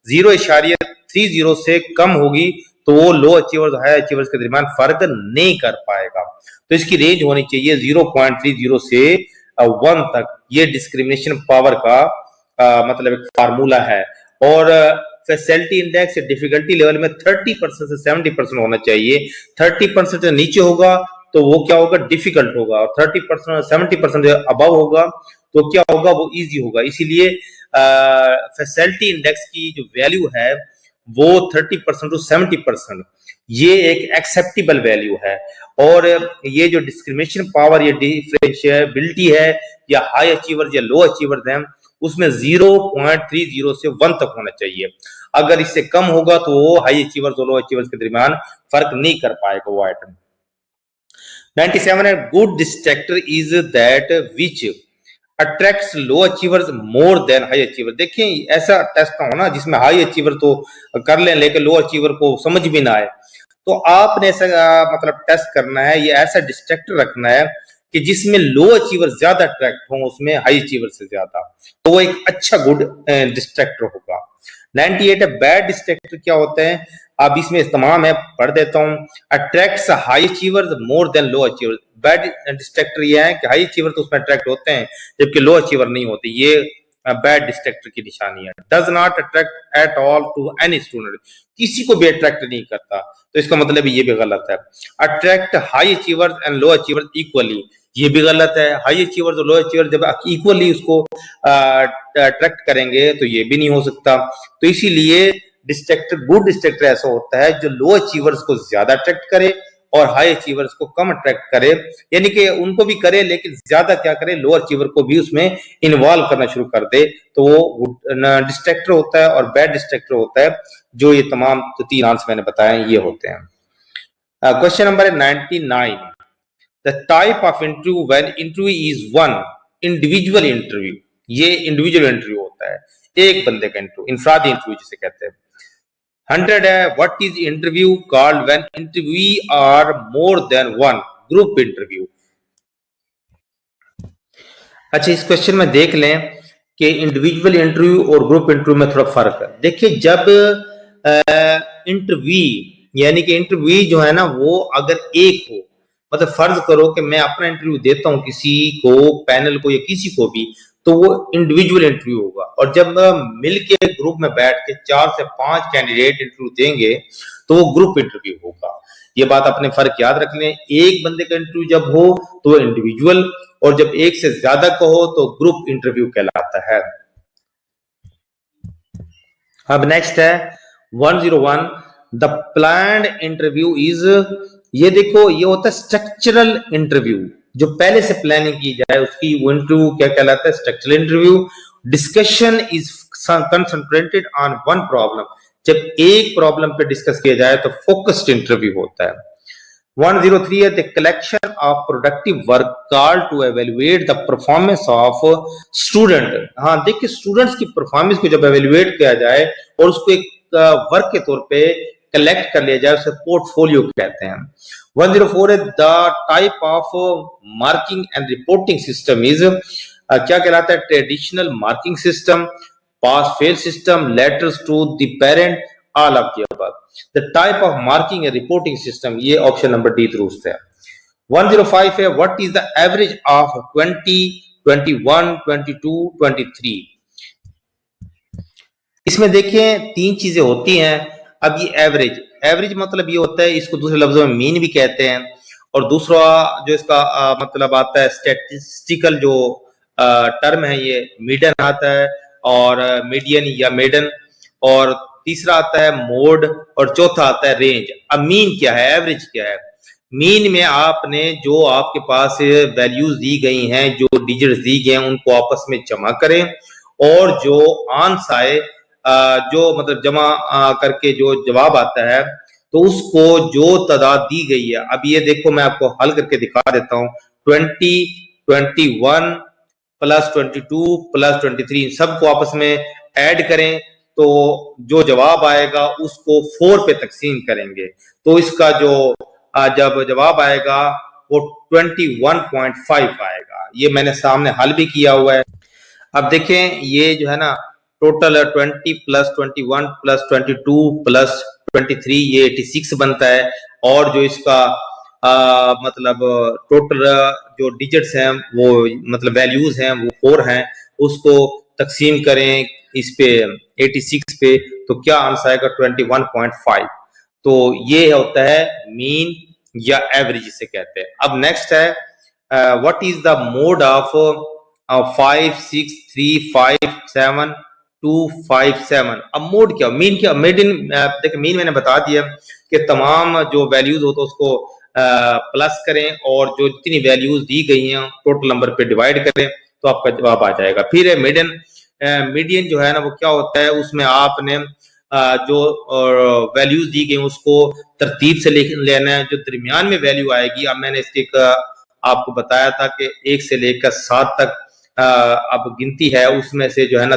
[SPEAKER 1] 0.30 से कम होगी तो वो लो अचीवर्स हाई अचीवर्स के दरमियान फर्क नहीं कर पाएगा। तो इसकी रेंज होनी चाहिए 0.30 से 1 तक। ये डिस्क्रिमिनेशन पावर का मतलब एक फार्मूला है। और फैसिलिटी इंडेक्स डिफिकल्टी लेवल में 30% से 70% होना चाहिए। 30% से नीचे होगा तो वो क्या होगा, डिफिकल्ट होगा, और 30% 70% अबव होगा तो क्या होगा, वो इजी होगा। इसीलिए फैसिलिटी इंडेक्स की जो वैल्यू है वो 30% टू 70%, ये एक एक्सेप्टेबल वैल्यू है। और ये जो डिस्क्रिमिनेशन पावर, ये डिफरेंशिएबिलिटी है या हाई अचीवर्स या लो अचीवर्स हैं, उसमें 0.30 से 1 तक होना चाहिए। अगर इससे कम होगा तो वो हाई अचीवर्स और लो अचीवर्स के दरमियान फर्क नहीं कर पाएगा वो आइटम। 97 है good distractor is that which attracts low achievers more then high achiever. देखिए ऐसा टेस्ट ना हो ना जिसमें हाई अचीवर तो कर लें लेकिन लो अचीवर को समझ भी ना आए। तो आपने ऐसा मतलब टेस्ट करना है, ये ऐसा डिस्ट्रैक्टर रखना है कि जिसमें लो अचीवर ज्यादा अट्रैक्ट हो उसमें हाई अचीवर से ज्यादा, तो वो एक अच्छा गुड डिस्ट्रैक्टर होगा। 98 है बैड डिस्ट्रैक्टर क्या होता है, अब इसमें तमाम है पढ़ देता हूं। Attracts high achievers more than low achievers. Bad distractor ये है कि हाई अचीवर तो उसमें अट्रैक्ट होते हैं जबकि लो अचीवर नहीं होते, ये बैड डिस्ट्रैक्टर की निशानी है। Does not attract at all to any student, किसी को भी अट्रैक्ट नहीं करता, तो इसका मतलब ये भी गलत है। Attract high achievers and low achievers equally, ये भी गलत है। हाई अचीवर्स और लो अचीवर्स जब इक्वली उसको अट्रैक्ट करेंगे तो ये भी नहीं हो सकता। तो इसीलिए डिस्ट्रैक्टर, गुड डिस्ट्रैक्टर ऐसा होता है जो लो अचीवर्स को ज्यादा अट्रैक्ट करे और हाई अचीवर्स को कम अट्रैक्ट करे, यानी कि उनको भी करे लेकिन ज्यादा क्या करे, लो अचीवर को भी उसमें इन्वॉल्व करना शुरू कर दे, तो वो डिस्ट्रैक्टर होता है। और बैड डिस्ट्रैक्टर होता है जो ये तमाम तो 3 आंसर मैंने बताए ये होते हैं। Question number 99, the type of interview when interview is one individual interview. ये इंडिविजुअल इंटरव्यू होता है, एक बंदे का इंटरव्यू, इनफरादी इंटरव्यू जिसे कहते हैं। 100 है what is interview called when interview are more than one, group interview. अच्छा इस क्वेश्चन में देख लें कि इंडिविजुअल इंटरव्यू और ग्रुप इंटरव्यू में थोड़ा फर्क है। देखिए जब इंटरव्यू यानी कि इंटरव्यू जो है ना वो अगर एक हो, मतलब फर्ज करो कि मैं अपना इंटरव्यू देता हूं किसी को, पैनल को या किसी को भी, तो वो इंडिविजुअल इंटरव्यू होगा। और जब मिलके ग्रुप में बैठ के 4 से 5 कैंडिडेट इंटरव्यू देंगे तो वो ग्रुप इंटरव्यू होगा। ये बात अपने फर्क याद रख लें। एक बंदे का इंटरव्यू जब हो तो वो इंडिविजुअल, और जब एक से ज्यादा का हो तो ग्रुप इंटरव्यू कहलाता है। अब नेक्स्ट है 101, द प्लान्ड इंटरव्यू इज, ये देखो ये होता है स्ट्रक्चरल इंटरव्यू, जो पहले से प्लानिंग की जाए उसकी वो इंटरव्यू क्या कहलाता है, structural interview. Discussion is concentrated on one problem, जब एक प्रॉब्लम पे डिस्कस किया जाए तो फोकस्ड इंटरव्यू होता है। 103 है the collection of productive work called to evaluate the performance of student. हाँ देखिए स्टूडेंट्स की परफॉर्मेंस को जब एवेल्युएट किया जाए और उसको एक वर्क के तौर पे कलेक्ट कर लिया जाए उसे पोर्टफोलियो कहते हैं। 104 है the type of marking and reporting system is, क्या कहलाता है, traditional marking system, pass fail system, letters to the parent, all of the above. The type of marking and reporting system, ये ऑप्शन नंबर डी दुरुस्त है। 105 है what is the average of 20, 21, 22, 23। इसमें देखिए 3 चीजें होती हैं। अब ये एवरेज मतलब ये होता है, इसको दूसरे लफ्जों में मीन भी कहते हैं, और दूसरा जो इसका मतलब आता है स्टैटिस्टिकल जो टर्म है ये मीडियन आता है, और मीडियन या मेडन, और तीसरा आता है मोड, और चौथा आता है रेंज। अब मीन क्या है, एवरेज क्या है? मीन में आपने जो आपके पास वैल्यूज दी गई हैं, जो डिजिट्स दी गए हैं, उनको आपस में जमा करें और जो आंसर आए जो मतलब जमा करके जो जवाब आता है तो उसको जो तादाद दी गई है, अब ये देखो मैं आपको हल करके दिखा देता हूँ। 20, 21 प्लस 22 प्लस 23 सबको आपस में ऐड करें तो जो जवाब आएगा उसको 4 पे तकसीम करेंगे तो इसका जो जब जवाब आएगा वो 21.5 आएगा। ये मैंने सामने हल भी किया हुआ है। अब देखें ये जो है ना टोटल 20 प्लस 21 प्लस 22 प्लस 23 ये 86 बनता है और जो इसका मतलब टोटल जो डिजिट्स हैं वो मतलब वैल्यूज हैं वो 4 हैं, उसको तकसीम करें इस पे 86 पे तो क्या आंसर आएगा 21.5। तो ये होता है मीन या एवरेज जिसे कहते हैं। अब नेक्स्ट है what is the mode of 5 6 3 5 7 2 5 7। अब मोड क्या, मीन क्या, देखिए मीन मैंने बता दिया कि तमाम जो वैल्यूज हो तो उसको प्लस करें और जो जितनी वैल्यूज दी गई हैं टोटल नंबर पे डिवाइड करें तो आपका जवाब आ जाएगा। फिर है मीडियन जो है ना वो क्या होता है, उसमें आपने जो वैल्यूज दी गई उसको तरतीब से लेना है, जो दरमियान में वैल्यू आएगी। अब मैंने इसके आपको बताया था कि 1 से लेकर 7 तक अब गिनती है, उसमें से जो है ना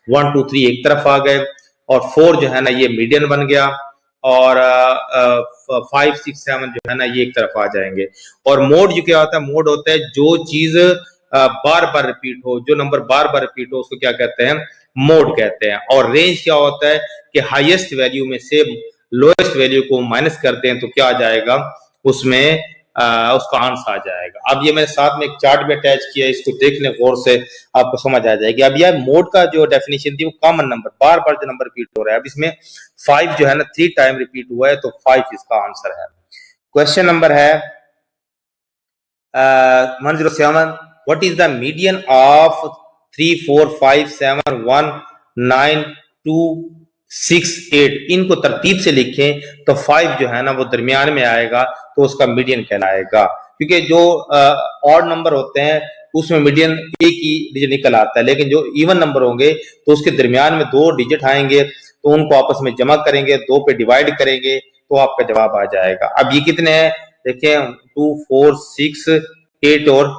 [SPEAKER 1] 1 2 3 एक तरफ आ गए और 4 जो है ना ये मीडियन बन गया और 5 6 7 जो है ना ये एक तरफ आ जाएंगे। और मोड जो क्या होता है, मोड होता है जो चीज बार बार रिपीट हो, जो नंबर बार बार रिपीट हो उसको क्या कहते हैं, मोड कहते हैं। और रेंज क्या होता है कि हाईएस्ट वैल्यू में से लोएस्ट वैल्यू को माइनस करते हैं तो क्या आ जाएगा उसमें उसका आंसर आ जाएगा। अब ये मैंने साथ में एक चार्ट में अटैच किया, इसको देख लें गौर से आपको समझ आ जाएगी। अब यह मोड का जो डेफिनेशन थी वो कॉमन नंबर, बार बार जो नंबर रिपीट हो रहा है, अब इसमें 5 जो है ना 3 टाइम रिपीट हुआ है तो 5 इसका आंसर है। क्वेश्चन नंबर है 107, what is the median of 3 4 5 7 1 9 2 6 8। इनको तरतीब से लिखें तो 5 जो है ना वो दरमियान में आएगा तो उसका मीडियन कहलाएगा, क्योंकि जो ऑड नंबर होते हैं उसमें मीडियन एक ही डिजिट निकल आता है, लेकिन जो इवन नंबर होंगे तो उसके दरमियान में 2 डिजिट आएंगे तो उनको आपस में जमा करेंगे, 2 पे डिवाइड करेंगे तो आपका जवाब आ जाएगा। अब ये कितने हैं देखें 2 4 6 8 और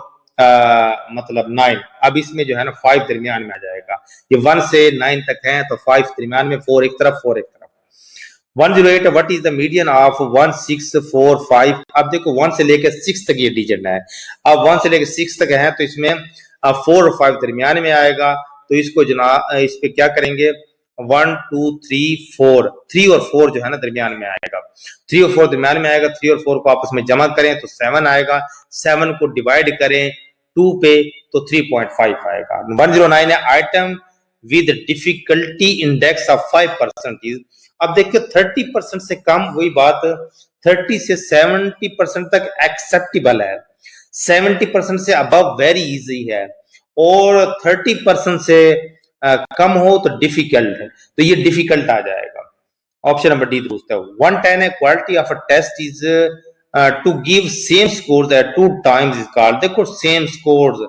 [SPEAKER 1] मतलब 9। अब इसमें जो है ना 5 दरमियान में आ जाएगा, ये 1 से 9 तक है तो 5 दरमियान में, 4 एक तरफ 4 एक तरफ। 108, what is the median of 1 6 4 5। अब देखो 1 से लेकर 6 तक ये डिजिट है, अब 1 से लेकर 6 तक है तो इसमें 4 और 5 दरमियान में आएगा तो इसको इस पे क्या करेंगे 1 2 3 4, 3 और 4 जो है ना दरमियान में आएगा, 3 और 4 दरमियान में आएगा, 3 और 4 को आपस में जमा करें तो 7 आएगा, 7 को डिवाइड करें 2 पे तो 3.5 आएगा। 109 है item with difficulty index of 5%। अब देखिए 30% से कम, वही बात 30 से 70% तक एक्सेप्टेबल है, 70% से अबव वेरी इजी है और 30% से कम हो तो डिफिकल्ट है, तो ये डिफिकल्ट आ जाएगा। ऑप्शन नंबर डी दुरुस्त है। 110 है quality of a test is to give same scores at 2 times is called. देखो सेम स्कोर्स,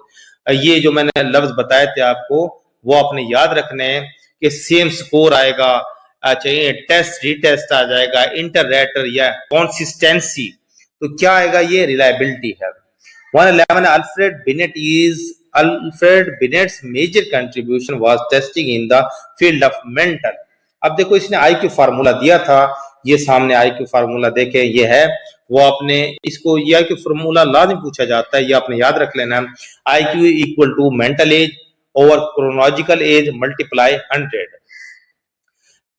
[SPEAKER 1] ये जो मैंने लफ्ज बताए थे आपको वो आपने याद रखने हैं कि सेम स्कोर आएगा, चाहिए टेस्ट रीटेस्ट आ जाएगा, इंटररेटर या कंसिस्टेंसी, तो क्या आएगा ये रिलायबिलिटी है। 111 Alfred Binet's major contribution was testing in the field of mental। अब देखो इसने IQ फार्मूला दिया था, ये सामने IQ फार्मूला देखे ये है, वो आपने इसको ये IQ फार्मूला लाजिम पूछा जाता है, ये आपने याद रख लेना है। IQ equal to mental age over chronological age multiply 100।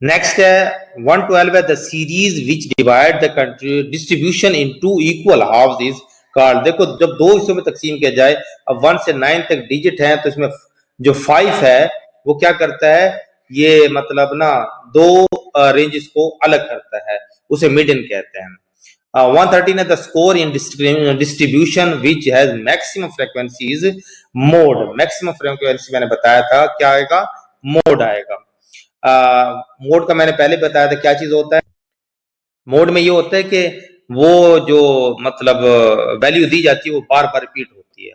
[SPEAKER 1] Next है 112 है the series which divide the country distribution in 2 equal halves is called. देखो जब 2 हिस्सों में तकसीम किया जाए, अब 1 से 9 तक डिजिट है तो इसमें जो 5 है वो क्या करता है, ये मतलब ना 2 रेंजेस को अलग करता है, उसे मीडियन कहते हैं। 113 है the score in distribution which has maximum frequency is mode. Maximum frequency मैंने बताया था क्या आएगा, मोड आएगा। मोड का मैंने पहले बताया था क्या चीज होता है, मोड में ये होता है कि वो जो मतलब वैल्यू दी जाती है वो बार बार रिपीट होती है।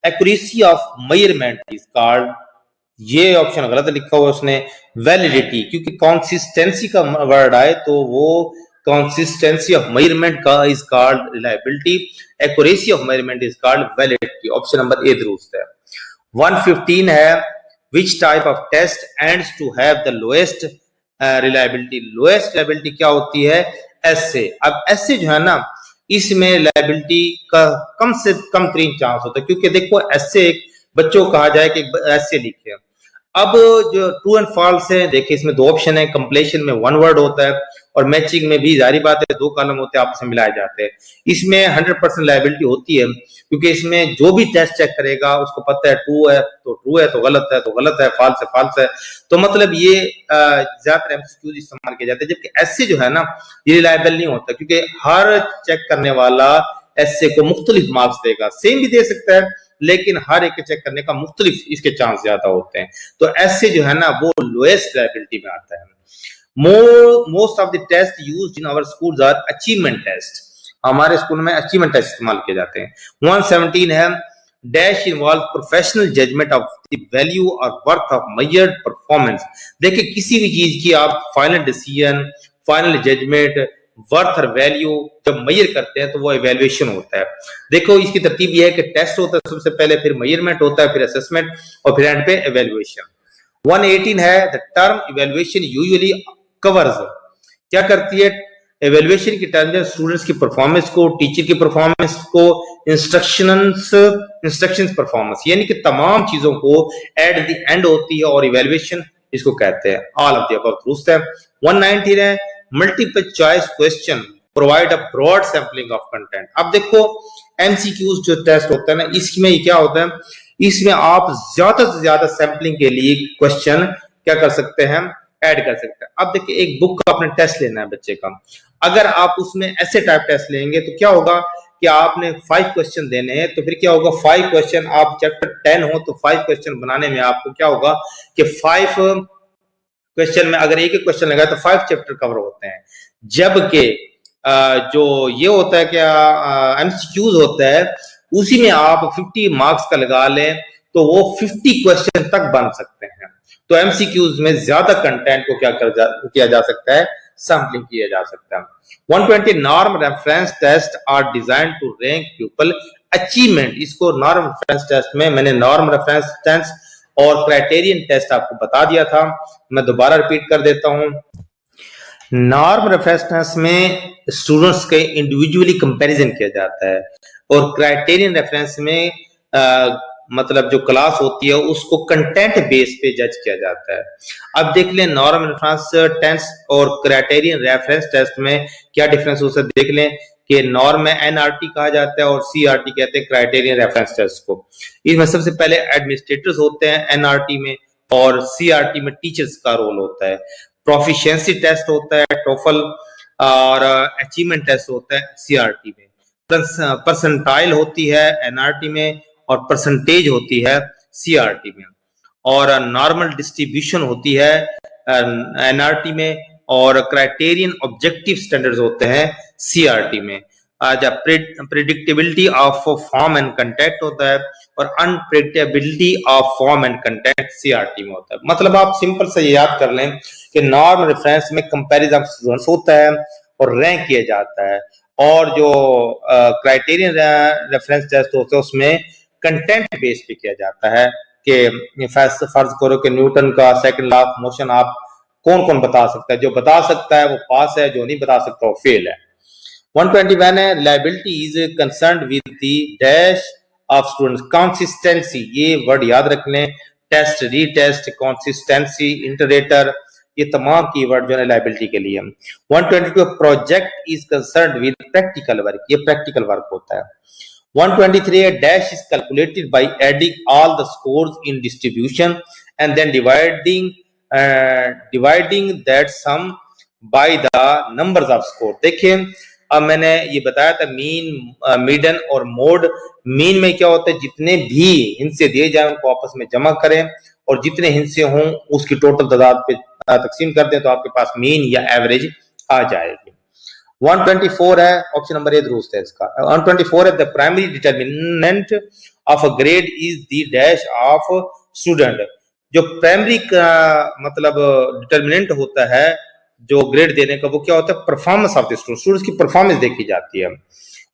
[SPEAKER 1] Accuracy of measurement is called, ये ऑप्शन गलत लिखा हुआ है उसने। वैलिडिटी, क्योंकि कंसिस्टेंसी का वर्ड आए तो वो कंसिस्टेंसी ऑफ मेजरमेंट का is called reliability, accuracy of measurement is called validity. Option number A दुरुस्त है। 115 है, which type of test ends to have the lowest reliability. Lowest reliability क्या होती है? एसए। अब एसए जो है ना, इसमें रिलायबिलिटी का कम से कम 3 चांस होता है, क्योंकि देखो एसए एक बच्चों को कहा जाए कि एसए लिखे। अब जो ट्रू एंड फॉल्स है, देखिए इसमें 2 ऑप्शन है, कंप्लीशन में 1 वर्ड होता है और मैचिंग में भी जारी बात है 2 कॉलम होते हैं, आपस में मिलाए जाते हैं। इसमें 100% लायबिलिटी होती है, क्योंकि इसमें जो भी टेस्ट चेक करेगा उसको पता है ट्रू है तो ट्रू है, तो गलत है तो गलत है, फॉल्स है फॉल्स है। तो मतलब ये ज्यादातर एमसीक्यूज इस्तेमाल किए जाते हैं। जबकि एसए जो है ना, ये रिलायबल नहीं होता, क्योंकि हर चेक करने वाला एसए को मुख्तलिफ मार्क्स देगा, सेम भी दे सकता है लेकिन हर एक चेक करने का मुख्तलिफ इसके चांस ज्यादा होते हैं। तो ऐसे जो है ना वो लोएस्ट लायबिलिटी में आता है। Most of the test used in our schools are achievement test. हमारे स्कूल में अचीवमेंट टेस्ट इस्तेमाल किए जाते हैं। 117 है, dash involve professional judgement of the value और वर्थ ऑफ मेजर्ड परफॉर्मेंस। देखिए किसी भी चीज की आप final decision, final judgement, worth और वैल्यू जब मेजर करते हैं तो वो इवैल्यूएशन होता है। देखो इसकी तरतीब ये है कि टेस्ट होता है सबसे पहले, फिर मेजरमेंट होता है, फिर असेसमेंट और फिर एंड पे इवैल्यूएशन। 118 है, the term evaluation usually covers. क्या करती है? इवैल्यूएशन की टर्म स्टूडेंट्स की परफॉर्मेंस को, टीचर की परफॉर्मेंस को, इंस्ट्रक्शंस परफॉर्मेंस, यानी कि तमाम चीजों को एट द एंड होती है और इवैल्यूएशन इसको कहते हैं। ऑल ऑफ द अबव दुरुस्त है। 119 है, multiple choice question provide a broad sampling of content. अब देखो एमसीक्यूज जो टेस्ट होता है ना, इसमें क्या होता है, इसमें आप ज्यादा से ज्यादा सैंपलिंग के लिए क्वेश्चन क्या कर सकते हैं, ऐड कर सकते हैं। अब देखिए एक बुक का आपने टेस्ट लेना है बच्चे का, अगर आप उसमें ऐसे टाइप टेस्ट लेंगे तो क्या होगा कि आपने 5 क्वेश्चन देने हैं, तो फिर क्या होगा 5 क्वेश्चन, आप चैप्टर 10 हो तो 5 क्वेश्चन बनाने में आपको क्या होगा कि 5 क्वेश्चन में अगर एक क्वेश्चन लगा तो 5 चैप्टर कवर होते हैं। जबकि जो ये होता है क्या एमसीक्यूज होता है, उसी में आप 50 मार्क्स का लगा लें तो वो 50 क्वेश्चन तक बन सकते हैं। तो एमसीक्यूज में ज्यादा कंटेंट को किया जा सकता है, सैम्पलिंग किया जा सकता है। 120 norm reference test are design to rank people achievement. इसको नॉर्म रेफरेंस टेस्ट में मैंने नॉर्म रेफरेंस टेस्ट और क्राइटेरियन टेस्ट आपको बता दिया था, मैं दोबारा रिपीट कर देता हूं। नॉर्म रेफरेंस टेस्ट में स्टूडेंट्स के इंडिविजुअली कंपैरिजन किया जाता है और क्राइटेरियन रेफरेंस में मतलब जो क्लास होती है उसको कंटेंट बेस पे जज किया जाता है। अब देख लें नॉर्म रेफरेंस टेस्ट और क्राइटेरियन रेफरेंस टेस्ट में क्या डिफरेंस हो सकता है। देख लें कि नॉर्म में एनआरटी कहा जाता है और सीआरटी कहते हैं क्राइटेरियन रेफरेंस टेस्ट को। इसमें सबसे पहले एडमिनिस्ट्रेटर्स होते हैं एनआरटी में और सीआरटी में टीचर्स का रोल होता है। प्रोफिशिएंसी टेस्ट होता है टोफल और अचीवमेंट टेस्ट होता है सीआरटी में। परसेंटाइल होती है एनआरटी में और परसेंटेज होती है सीआरटी में। और नॉर्मल डिस्ट्रीब्यूशन होती है एनआरटी में और क्राइटेरियन ऑब्जेक्टिव स्टैंडर्ड्स होते हैं सीआरटी में। Predictability of form and content होता है और unpredictability of form and content CRT में होता है। मतलब आप सिंपल से याद कर लें कि नॉर्म रेफरेंस में कंपैरिजन ऑफ स्टूडेंट्स होता है और रैंक किया जाता है, और जो क्राइटेरियन रेफरेंस टेस्ट होता है उसमें कंटेंट बेस पे किया जाता है कि फर्ज करो कि न्यूटन का सेकंड लॉ ऑफ मोशन आप कौन कौन बता सकता है, जो बता सकता है वो पास है, जो नहीं बता सकता वो फेल है। 121 है, liability is concerned with the dash of students. Consistency, ये वर्ड याद रख लें, टेस्ट, रीटेस्ट, कंसिस्टेंसी, इंटरेटर, ये तमाम कीवर्ड जो है लायबिलिटी के लिए। 122 project is concerned with practical work, ये प्रैक्टिकल वर्क होता है। 123 dash is calculated by adding all the scores in distribution and then dividing that sum by the numbers of score। देखिए अब मैंने ये बताया था मीन, मीडियन और मोड। मीन में क्या होता है, जितने भी हिस्से दिए जाए उनको आपस में जमा करें और जितने हिस्से हों उसकी टोटल तादाद पे तकसीम कर दें तो आपके पास मीन या एवरेज आ जाएगी। 124 है, ऑप्शन नंबर ए दुरुस्त है इसका। 124 है, the primary determinant of a grade is the dash of student. जो प्राइमरी का मतलब डिटर्मिनेंट होता है जो ग्रेड देने का, वो क्या होता है, परफॉर्मेंस ऑफ द स्टूडेंट्स की परफॉर्मेंस देखी जाती है।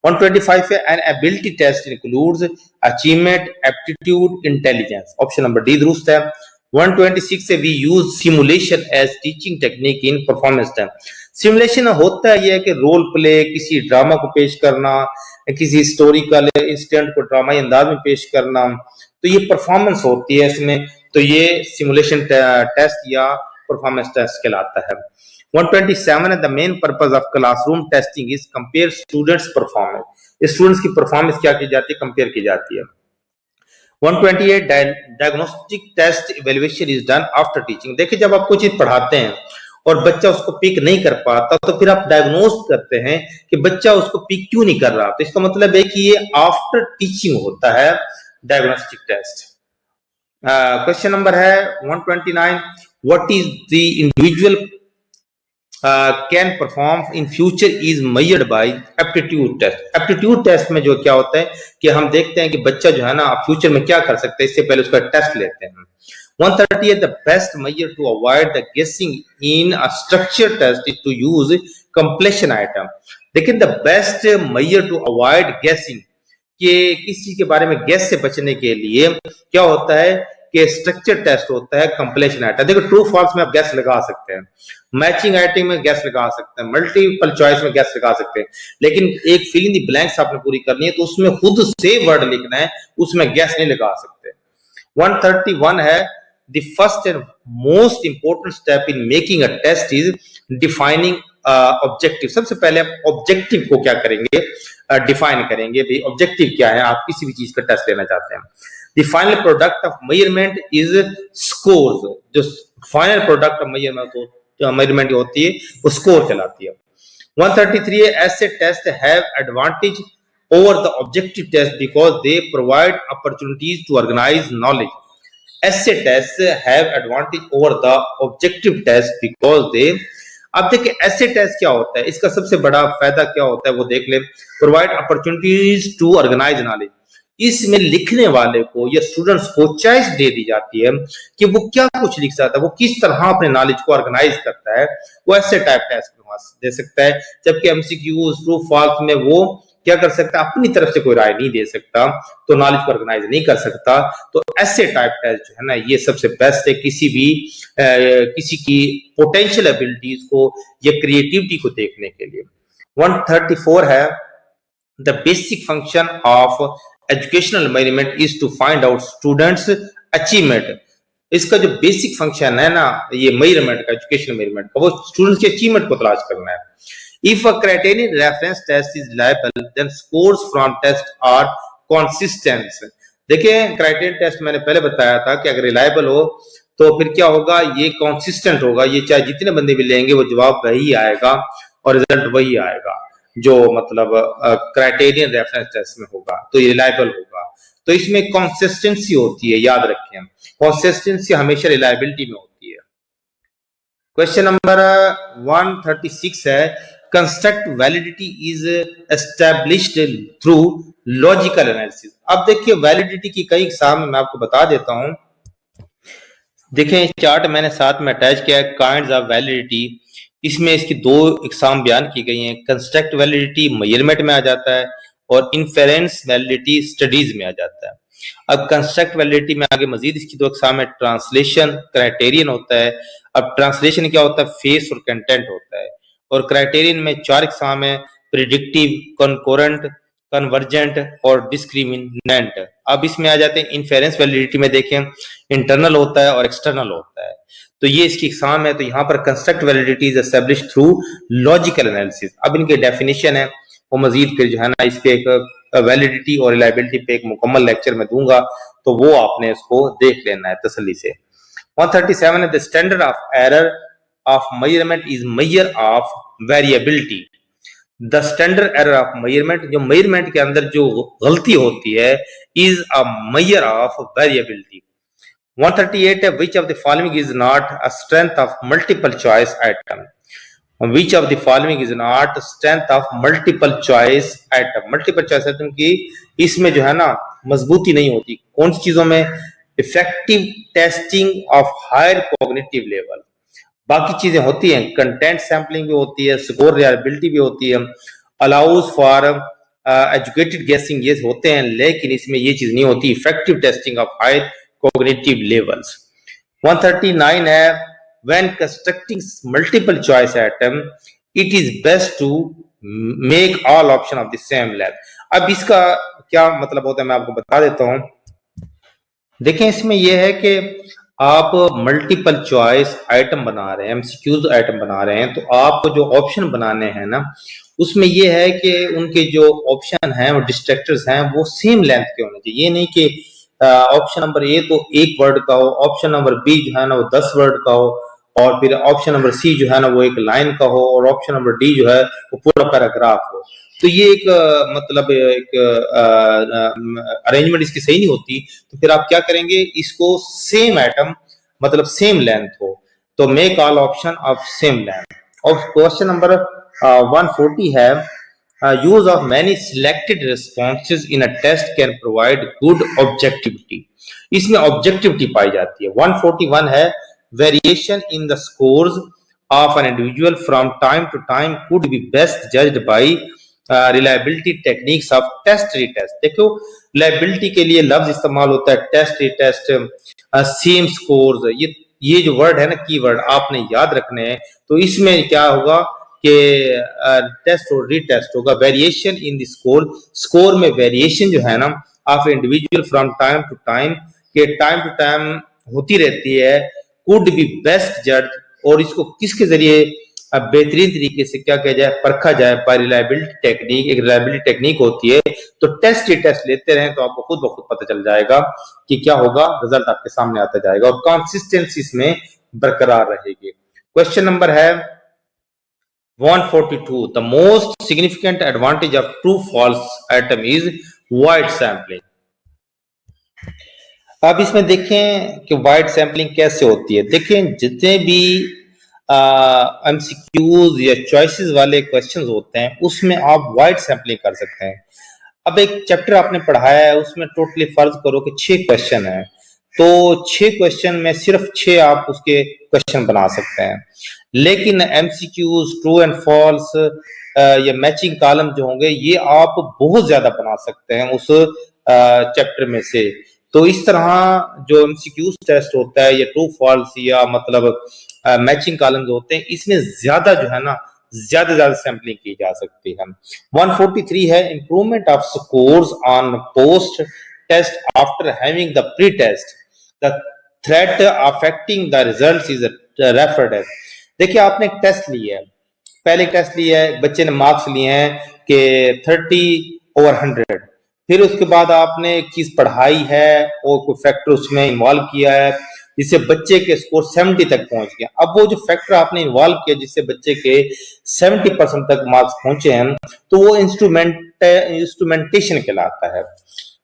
[SPEAKER 1] 125 है an ability test includes achievement, aptitude, intelligence, option number D दुरुस्त है। 126 है we use simulation as teaching technique in performance test. Simulation होता है ये कि रोल प्ले, किसी ड्रामा को पेश करना, किसी हिस्टोरिकल इंसिडेंट को ड्रामाई अंदाज में पेश करना, तो ये परफॉर्मेंस होती है इसमें, तो ये सिमुलेशन टेस्ट या परफॉर्मेंस टेस्ट कहलाता है। 127 है the main purpose of classroom testing is compare students performance, students की परफॉर्मेंस क्या की जाती है, कंपेयर की जाती है। 128 diagnostic test evaluation is done after teaching. देखिए जब आप कोई चीज पढ़ाते हैं और बच्चा उसको पिक नहीं कर पाता, तो फिर आप डायग्नोस करते हैं कि बच्चा उसको पिक क्यों नहीं कर रहा, तो इसका मतलब है कि ये आफ्टर टीचिंग होता है डायग्नोस्टिक टेस्ट। क्वेश्चन नंबर है 129 what is the individual can perform in future is measured by aptitude test. Aptitude test में जो क्या होता है कि हम देखते हैं कि बच्चा जो है ना फ्यूचर में क्या कर सकता है, इससे पहले उसका टेस्ट लेते हैं। 130 the best measure to avoid the guessing in a structure test is to use completion item। देखिए the best measure to avoid guessing, कि किसी के बारे में गैस से बचने के लिए क्या होता है कि स्ट्रक्चर टेस्ट होता है कंप्लेशन आइटम। देखो ट्रू फॉल्स में आप गैस लगा सकते हैं, मैचिंग आइटम में गैस लगा सकते हैं, मल्टीपल चॉइस में गैस लगा सकते हैं, लेकिन एक फिलिंग द ब्लैंक्स आपने पूरी करनी है तो उसमें खुद से वर्ड लिखना है, उसमें गैस नहीं लगा सकते। 131 है the first and most important step in making a test is defining objective। सबसे पहले आप ऑब्जेक्टिव को क्या करेंगे, डिफाइन करेंगे, भाई ऑब्जेक्टिव क्या है, आप किसी भी चीज का टेस्ट लेना चाहते हैं। The final product of measurement is scores। जो फाइनल प्रोडक्ट ऑफ मेजरमेंट होती है वो स्कोर कहलाती है। 133 है ऐसे test have advantage over the objective test because they provide opportunities to organise knowledge. ऐसे test have advantage over the objective test because they, अब देखिए ऐसे टेस्ट क्या होता है, इसका सबसे बड़ा फायदा क्या होता है वो देख ले, provide opportunities to organise knowledge. इसमें लिखने वाले को या स्टूडेंट्स को चॉइस दे दी जाती है कि वो क्या कुछ लिख सकता है, वो किस तरह अपने नॉलेज को ऑर्गेनाइज करता है, वो ऐसे टाइप टेस्ट दे सकता है। जबकि एमसीक्यू ट्रू फॉल्स में वो क्या कर सकता है, अपनी तरफ से कोई राय नहीं दे सकता, तो नॉलेज को ऑर्गेनाइज नहीं कर सकता। तो ऐसे टाइप टेस्ट जो है ना ये सबसे बेस्ट है किसी की पोटेंशियल एबिलिटीज को या क्रिएटिविटी को देखने के लिए। 134 है the basic function of educational measurement is to find out students achievement. इसका जो बेसिक फंक्शन है ना ये मेजरमेंट का, एजुकेशनल मेजरमेंट का, वो स्टूडेंट्स के अचीवमेंट को तलाश करना है। If a criterion reference test is reliable, then scores from test are consistent। देखिए क्राइटेरियन टेस्ट मैंने पहले बताया था कि अगर रिलायबल हो तो फिर क्या होगा, ये कंसिस्टेंट होगा, ये चाहे जितने बंदे भी लेंगे वो जवाब वही आएगा और रिजल्ट वही आएगा जो मतलब क्राइटेरियन रेफरेंस टेस्ट में होगा, तो ये रिलायबल होगा। तो इसमें कंसिस्टेंसी होती है, याद रखें कंसिस्टेंसी हमेशा रिलायबिलिटी में होती है। क्वेश्चन नंबर 136 है construct validity is established through logical analysis. अब देखिए वैलिडिटी की कई एग्जाम मैं आपको बता देता हूं, देखें चार्ट मैंने साथ में अटैच किया है, काइंड्स ऑफ वैलिडिटी। इसमें इसकी दो एग्जाम बयान की गई हैं, कंस्ट्रक्ट वैलिडिटी मेजरमेंट में आ जाता है और इन्फेरेंस वैलिडिटी स्टडीज में आ जाता है। अब कंस्ट्रक्ट वैलिडिटी में आगे मजीद इसकी दो एग्जाम है, ट्रांसलेशन क्राइटेरियन होता है। अब ट्रांसलेशन क्या होता है, फेस और कंटेंट होता है। और क्राइटेरियन में 4 एग्जाम है, प्रिडिक्टिव, कॉन्कोरेंट, कन्वर्जेंट और डिस्क्रिमिनेंट। अब इसमें आ जाते हैं इन्फेरेंस वैलिडिटी में, देखें इंटरनल होता है और एक्सटर्नल होता है, तो ये इसकी एग्जाम है। तो यहाँ पर construct validity is established through logical analysis. अब इनके डेफिनेशन है वो मजीद फिर जो है ना इस पे एक वैलिडिटी और रिलायबिलिटी पे एक मुकम्मल लेक्चर में दूंगा, तो वो आपने इसको देख लेना है तसल्ली से। 137 है the standard of error of measurement is measure of variability. The standard error of measurement, जो मेजरमेंट के अंदर जो गलती होती है, is a measure of variability. 138 है which of the following is not a strength of multiple choice item. Which of the following is not strength of multiple choice item. Multiple choice item की इसमें जो है ना मजबूती नहीं होती, कौन सी चीजों में effective testing of higher cognitive level. बाकी चीजें होती हैं, कंटेंट सैम्पलिंग भी होती है, स्कोर रिलायबिलिटी भी होती है, अलाउज फॉर एजुकेटेड गेसिंग, ये होते हैं, लेकिन इसमें ये चीज नहीं होती, effective testing of higher cognitive levels. 139 है, when constructing multiple choice item it is best to make all option of the same length. अब इसका क्या मतलब होता है मैं आपको बता देता हूं। देखें, इसमें यह है कि आप मल्टीपल चॉइस आइटम बना रहे हैं, एमसीक्यूज आइटम बना रहे हैं, तो आपको जो ऑप्शन बनाने हैं ना, उसमें यह है कि उनके जो ऑप्शन हैं वो डिस्ट्रक्टर्स हैं वो सेम लेंथ के होने चाहिए। ये नहीं कि ऑप्शन नंबर ए तो एक वर्ड का हो, ऑप्शन नंबर बी जो है ना वो 10 वर्ड का हो, और फिर ऑप्शन नंबर सी जो है ना वो एक लाइन का हो, और ऑप्शन नंबर डी जो है वो पूरा पैराग्राफ हो। तो ये एक मतलब एक अरेंजमेंट इसकी सही नहीं होती। तो फिर आप क्या करेंगे, इसको सेम आइटम मतलब सेम लेंथ हो, तो make all option of same length. और क्वेश्चन नंबर 140 है, use of many selected responses in a test can provide good objectivity। इसमें ऑब्जेक्टिविटी पाई जाती है। 141 है, variation in the scores of an individual from time to time could be best judged by reliability techniques of test retest। देखो, reliability के लिए लफ्ज इस्तेमाल होता है टेस्ट रिटेस्ट, सेम स्कोर्स, ये जो वर्ड है ना, कीवर्ड आपने याद रखने हैं। तो इसमें क्या होगा कि टेस्ट और रीटेस्ट होगा। Variation in the score, score में वेरिएशन जो है ना of individual from time to time, के टाइम टू टाइम होती रहती है। कुड बी बेस्ट जज, और इसको किसके जरिए बेहतरीन तरीके से क्या किया जाए, परखा जाए, बाय रिलायबिलिटी टेक्निक। एक रिलायबिलिटी टेक्निक होती है। तो टेस्ट टेस्ट लेते रहें तो आपको खुद ब खुद पता चल जाएगा कि क्या होगा, रिजल्ट आपके सामने आता जाएगा, और कंसिस्टेंसी इसमें बरकरार रहेगी। क्वेश्चन नंबर है 142, the most significant advantage of true false item is wide sampling। अब इसमें देखें कि वाइड सैम्पलिंग कैसे होती है। देखें, जितने भी एमसीक्यूज या चॉइसेस वाले क्वेश्चंस होते हैं उसमें आप वाइड सैम्पलिंग कर सकते हैं। अब एक चैप्टर आपने पढ़ाया है, उसमें टोटली फर्ज करो कि 6 क्वेश्चन है, तो 6 क्वेश्चन में सिर्फ 6 आप उसके क्वेश्चन बना सकते हैं। लेकिन एमसीक्यूज, ट्रू एंड फॉल्स या मैचिंग कॉलम जो होंगे, ये आप बहुत ज्यादा बना सकते हैं उस चैप्टर में से। तो इस तरह जो एमसीक्यूज टेस्ट होता है या ट्रू फॉल्स या मतलब मैचिंग कॉलम्स होते हैं, इसमें ज्यादा जो है ना ज्यादा सैम्पलिंग की जा सकती है। 143 है, improvement of scores on post test after having the pre test, the threat affecting the results is referred as. देखिए, आपने एक टेस्ट लिया है, पहले टेस्ट लिया है, बच्चे ने मार्क्स लिए हैं कि 30/100, फिर उसके बाद आपने एक चीज पढ़ाई है और कोई फैक्टर उसमें इन्वॉल्व किया है जिससे बच्चे के स्कोर 70 तक पहुंच गए। अब वो जो फैक्टर आपने इन्वॉल्व किया जिससे बच्चे के 70% तक मार्क्स पहुंचे हैं, तो वो इंस्ट्रूमेंटेशन कहलाता है।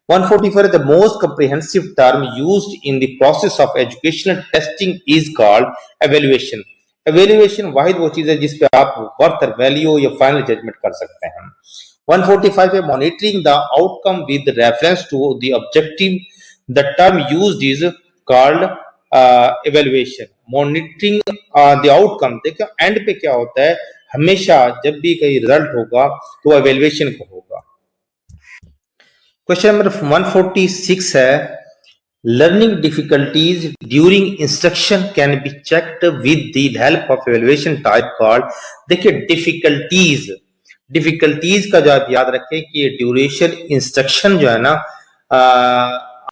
[SPEAKER 1] 144, the most comprehensive term used in the process of educational testing is called evaluation। evaluation वाहिद वो चीज है जिस पे आप वर्थ वैल्यू या फाइनल जजमेंट कर सकते हैं। 145 है, monitoring the outcome with reference to the objective, the term used is called evaluation। monitoring the outcome, देखो एंड पे क्या होता है, हमेशा जब भी कहीं रिजल्ट होगा तो evaluation को होगा। क्वेश्चन नंबर 146 है, learning difficulties during instruction can be checked with the help of evaluation type called। देखिए, डिफिकल्टीज का जो आप याद रखें कि ये ड्यूरेशन इंस्ट्रक्शन जो है ना,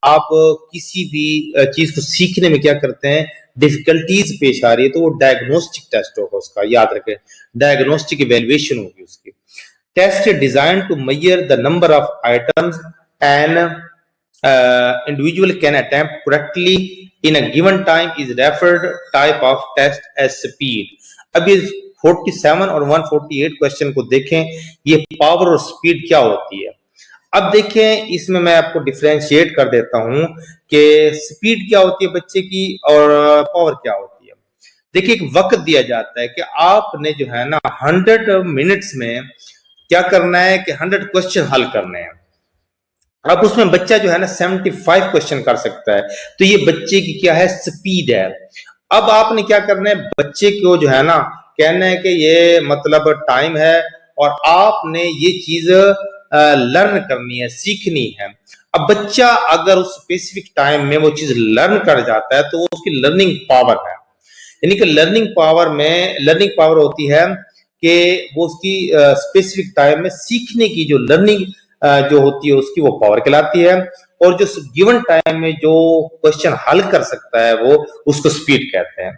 [SPEAKER 1] आप किसी भी चीज को सीखने में क्या करते हैं, डिफिकल्टीज पेश आ रही है तो वो डायग्नोस्टिक टेस्ट होगा, उसका याद रखें, डायग्नोस्टिक इवैल्यूएशन होगी उसकी। Test design to measure the number of items and individual can attempt correctly in a given time is referred type of test as speed। अब ये 47 और 148 क्वेश्चन को देखें, ये पावर और स्पीड क्या होती है। अब देखें, इसमें मैं आपको डिफरेंशिएट कर देता हूं कि स्पीड क्या होती है बच्चे की और पावर क्या होती है। देखिए, एक वक्त दिया जाता है कि आपने जो है ना 100 मिनट्स में क्या करना है कि 100 क्वेश्चन हल करने हैं। अब उसमें बच्चा जो है ना 75 क्वेश्चन कर सकता है, तो ये बच्चे की क्या है, स्पीड है। अब आपने क्या करना है, बच्चे को जो है ना कहना है कि ये मतलब टाइम है और आपने ये चीज लर्न करनी है, सीखनी है। अब बच्चा अगर उस स्पेसिफिक टाइम में वो चीज लर्न कर जाता है तो वो उसकी लर्निंग पावर है। यानी कि लर्निंग पावर होती है कि वो उसकी स्पेसिफिक टाइम में सीखने की जो लर्निंग जो होती है उसकी वो पावर कहलाती है। और जो गिवन टाइम में जो क्वेश्चन हल कर सकता है वो उसको स्पीड कहते हैं।